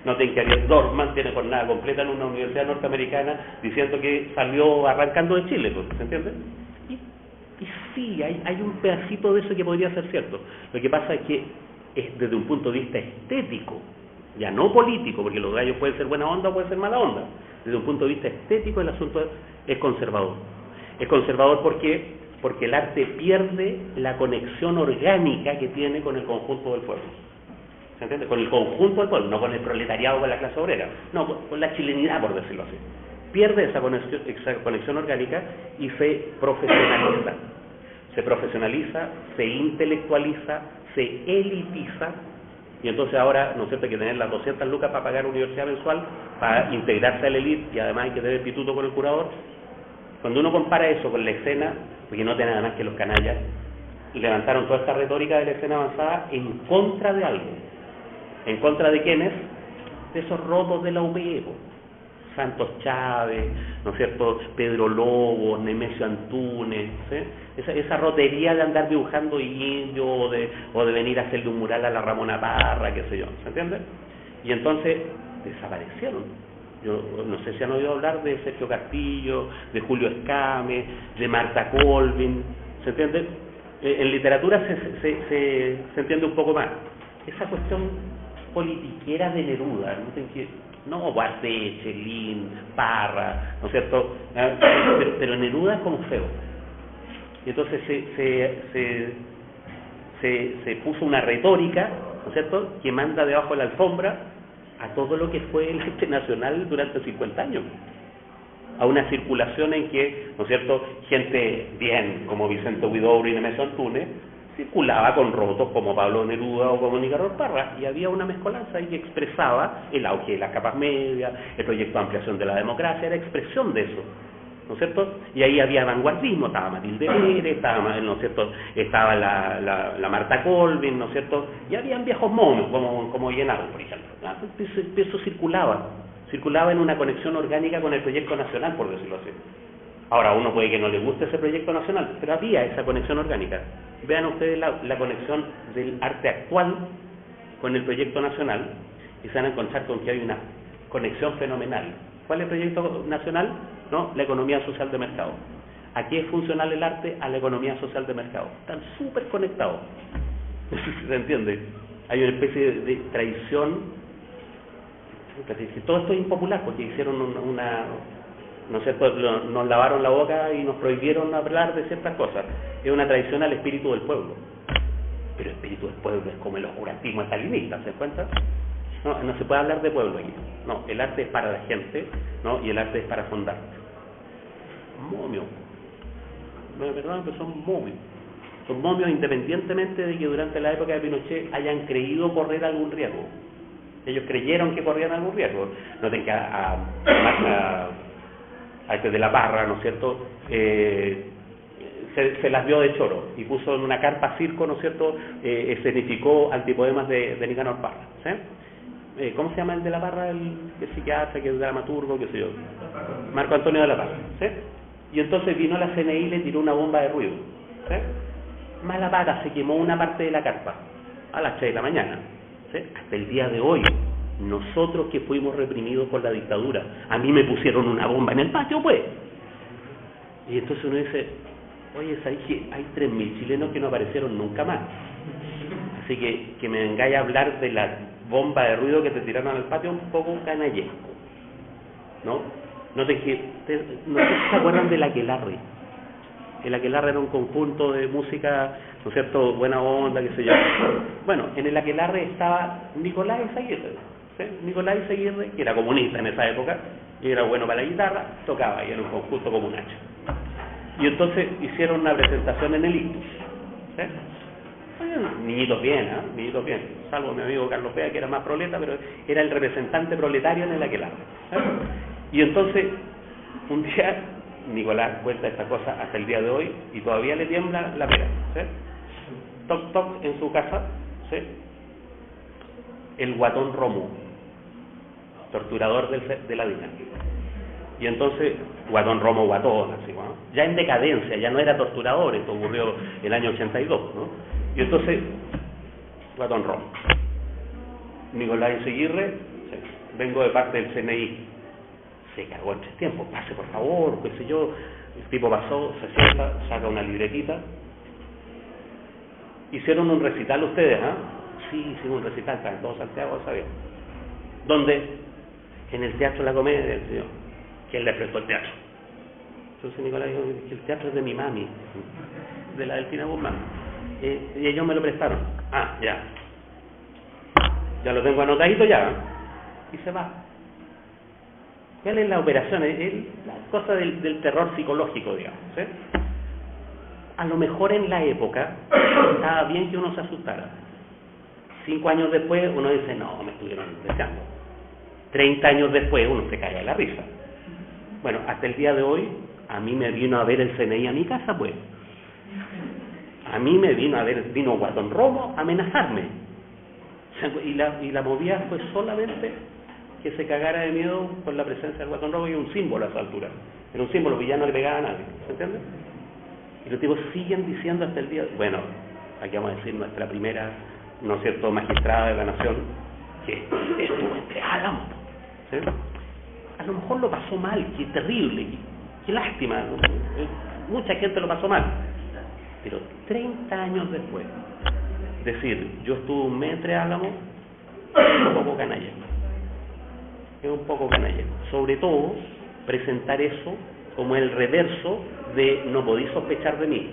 No te que Ariel Dorfman tiene jornada completa en una universidad norteamericana diciendo que salió arrancando de Chile, ¿se entiende? Y sí, hay un pedacito de eso que podría ser cierto. Lo que pasa es que es desde un punto de vista estético, ya no político, porque los gallos pueden ser buena onda o pueden ser mala onda. Desde un punto de vista estético el asunto es conservador. Es conservador porque el arte pierde la conexión orgánica que tiene con el conjunto del pueblo. ¿Se entiende? Con el conjunto del pueblo, no con el proletariado o con la clase obrera. No, con la chilenidad, por decirlo así. Pierde esa conexión orgánica y se profesionaliza. Se profesionaliza, se intelectualiza, se elitiza. Y entonces ahora, ¿no es cierto?, hay que tener las 200 lucas para pagar universidad mensual, para integrarse a la élite, y además hay que tener pituto con el curador. Cuando uno compara eso con la escena, porque no tiene nada más que los canallas, levantaron toda esta retórica de la escena avanzada en contra de algo. ¿En contra de quiénes? De esos rotos de la UPE, Santos Chávez, ¿no es cierto?, Pedro Lobo, Nemesio Antunes, ¿sí? Esa rotería de andar dibujando indio o de venir a hacerle un mural a la Ramona Parra, qué sé yo, ¿se entiende? Y entonces desaparecieron. Yo no sé si han oído hablar de Sergio Castillo, de Julio Escame, de Marta Colvin, ¿se entiende? En literatura se entiende un poco más. Esa cuestión politiquera de Neruda, no Guardé, Chelín, Parra, ¿no es cierto? Pero Neruda es como feo. Y entonces se puso una retórica, ¿no es cierto?, que manda debajo de la alfombra a todo lo que fue el arte nacional durante 50 años. A una circulación en que, ¿no es cierto?, gente bien como Vicente Huidobro y Nemesio Antunes circulaba con rotos como Pablo Neruda o como Nicanor Parra, y había una mezcolanza ahí que expresaba el auge de las capas medias, el proyecto de ampliación de la democracia, era expresión de eso, ¿no es cierto? Y ahí había vanguardismo, estaba Matilde Pérez, ¿no es cierto?, estaba la Marta Colvin, ¿no es cierto?, y habían viejos monos como Llenado, por ejemplo. Eso circulaba en una conexión orgánica con el proyecto nacional, por decirlo así. Ahora, uno puede que no le guste ese proyecto nacional, pero había esa conexión orgánica. Vean ustedes la conexión del arte actual con el proyecto nacional y se van a encontrar con que hay una conexión fenomenal. ¿Cuál es el proyecto nacional? ¿No? La economía social de mercado. ¿A qué es funcional el arte? A la economía social de mercado. Están súper conectados. ¿Se entiende? Hay una especie de traición. Todo esto es impopular porque hicieron ¿no es cierto?, nos lavaron la boca y nos prohibieron hablar de ciertas cosas. Es una traición al espíritu del pueblo. Pero el espíritu del pueblo es como el oscurantismo estalinista, ¿se cuenta? No se puede hablar de pueblo aquí. No, el arte es para la gente, ¿no?, y el arte es para fundar. Momios. No, perdón, pero son momios. Son momios independientemente de que durante la época de Pinochet hayan creído correr algún riesgo. Ellos creyeron que corrían algún riesgo. Noten que a este de la Parra, ¿no es cierto?, se las vio de choro y puso en una carpa circo, ¿no es cierto?, escenificó antipoemas de Nicanor Parra, ¿sí? ¿Cómo se llama el de la Parra? El que psiquiatra, que es dramaturgo, qué sé yo. Marco Antonio de la Parra, ¿sí? Y entonces vino la CNI y le tiró una bomba de ruido, ¿sí? Mala pata, se quemó una parte de la carpa. a las 6 de la mañana. ¿Sí? Hasta el día de hoy, nosotros que fuimos reprimidos por la dictadura, a mí me pusieron una bomba en el patio, pues. Y entonces uno dice, oye, ¿sabes que hay 3.000 chilenos que no aparecieron nunca más? Así que me vengáis a hablar de la bomba de ruido que te tiraron al patio, un poco canallesco, ¿no? No sé si se acuerdan del Aquelarre. El Aquelarre era un conjunto de música, ¿no es cierto?, buena onda, qué sé yo. Bueno, en el Aquelarre estaba Nicolás Izaguirre, ¿sí? Nicolás Izaguirre, que era comunista en esa época, y era bueno para la guitarra, tocaba, y era un conjunto como un hacha. Y entonces hicieron una presentación en el Ictus, ¿sí? Oye, niñitos bien, niñitos bien, salvo mi amigo Carlos Pea, que era más proleta, pero era el representante proletario en el Aquelarre, ¿sí? Y entonces, un día, Nicolás cuenta esta cosa hasta el día de hoy y todavía le tiembla la pera, ¿sí? Toc toc en su casa, ¿sí? El Guatón Romo, torturador de la DINA. Y entonces, Guatón Romo, Guatón, así, ¿no? Ya en decadencia, ya no era torturador, esto ocurrió el año 82, ¿no? Y entonces, Guatón Romo. Nicolás Izaguirre, ¿sí? Vengo de parte del CNI. Se cagó en 3 tiempos, pase por favor, qué sé yo. El tipo pasó, se sienta, saca una libretita. ¿Hicieron un recital ustedes, Sí, hicimos un recital, está en todo Santiago, ¿sabía? ¿Dónde? En el Teatro La Comedia, el señor. ¿Quién le prestó el teatro? Entonces Nicolás dijo que el teatro es de mi mami, de la Delfina Guzmán. Y ellos me lo prestaron. Ya. Ya lo tengo anotadito ya. Y se va. ¿Cuál es la operación? Es la cosa del terror psicológico, digamos, ¿sí? A lo mejor en la época estaba bien que uno se asustara. 5 años después uno dice, no, me estuvieron deseando. 30 años después uno se cae de la risa. Bueno, hasta el día de hoy, a mí me vino a ver el CNI a mi casa, pues. A mí me vino Guatón Romo a amenazarme. Y la movida fue solamente que se cagara de miedo por la presencia del Guatón Romo, y un símbolo a esa altura. Era un símbolo que ya no le pegaba a nadie, ¿se entiende? Y los tipos siguen diciendo hasta el día... Bueno, aquí vamos a decir nuestra primera, ¿no es cierto?, magistrada de la nación, que estuvo entre Álamos, ¿sí? A lo mejor lo pasó mal, qué terrible, qué lástima, ¿no? Mucha gente lo pasó mal, pero 30 años después, decir, yo estuve un mes entre Álamos, es un poco canallesco. Es un poco canallesco. Sobre todo, presentar eso como el reverso de no podéis sospechar de mí.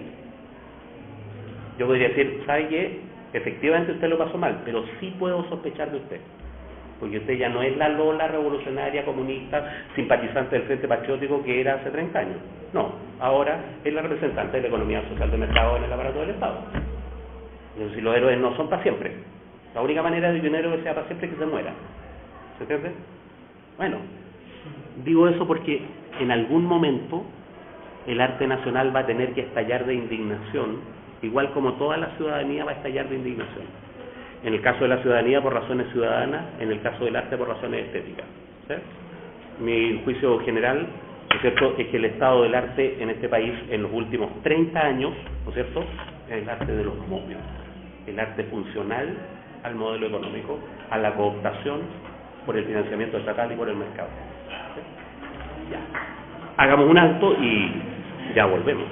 Yo podría decir, ¿sabe qué? Efectivamente usted lo pasó mal, pero sí puedo sospechar de usted. Porque usted ya no es la Lola revolucionaria, comunista, simpatizante del Frente Patriótico que era hace 30 años. No, ahora es la representante de la economía social de mercado en el aparato del Estado. Entonces, si los héroes no son para siempre. La única manera de que un héroe sea para siempre es que se muera. ¿Se entiende? Bueno, digo eso porque en algún momento el arte nacional va a tener que estallar de indignación, igual como toda la ciudadanía va a estallar de indignación. En el caso de la ciudadanía por razones ciudadanas, en el caso del arte por razones estéticas, ¿sí? Mi juicio general, ¿no es cierto?, es que el estado del arte en este país en los últimos 30 años, ¿no es cierto?, es el arte de los momios, el arte funcional al modelo económico, a la cooptación por el financiamiento estatal y por el mercado. ¿Sí? Ya. Hagamos un alto y ya volvemos.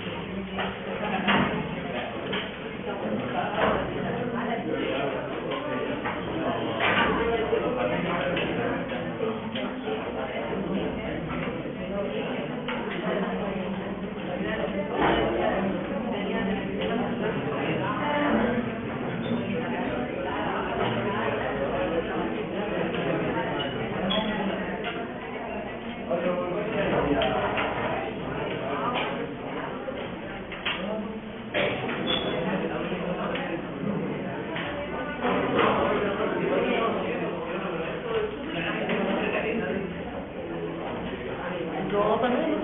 No, también.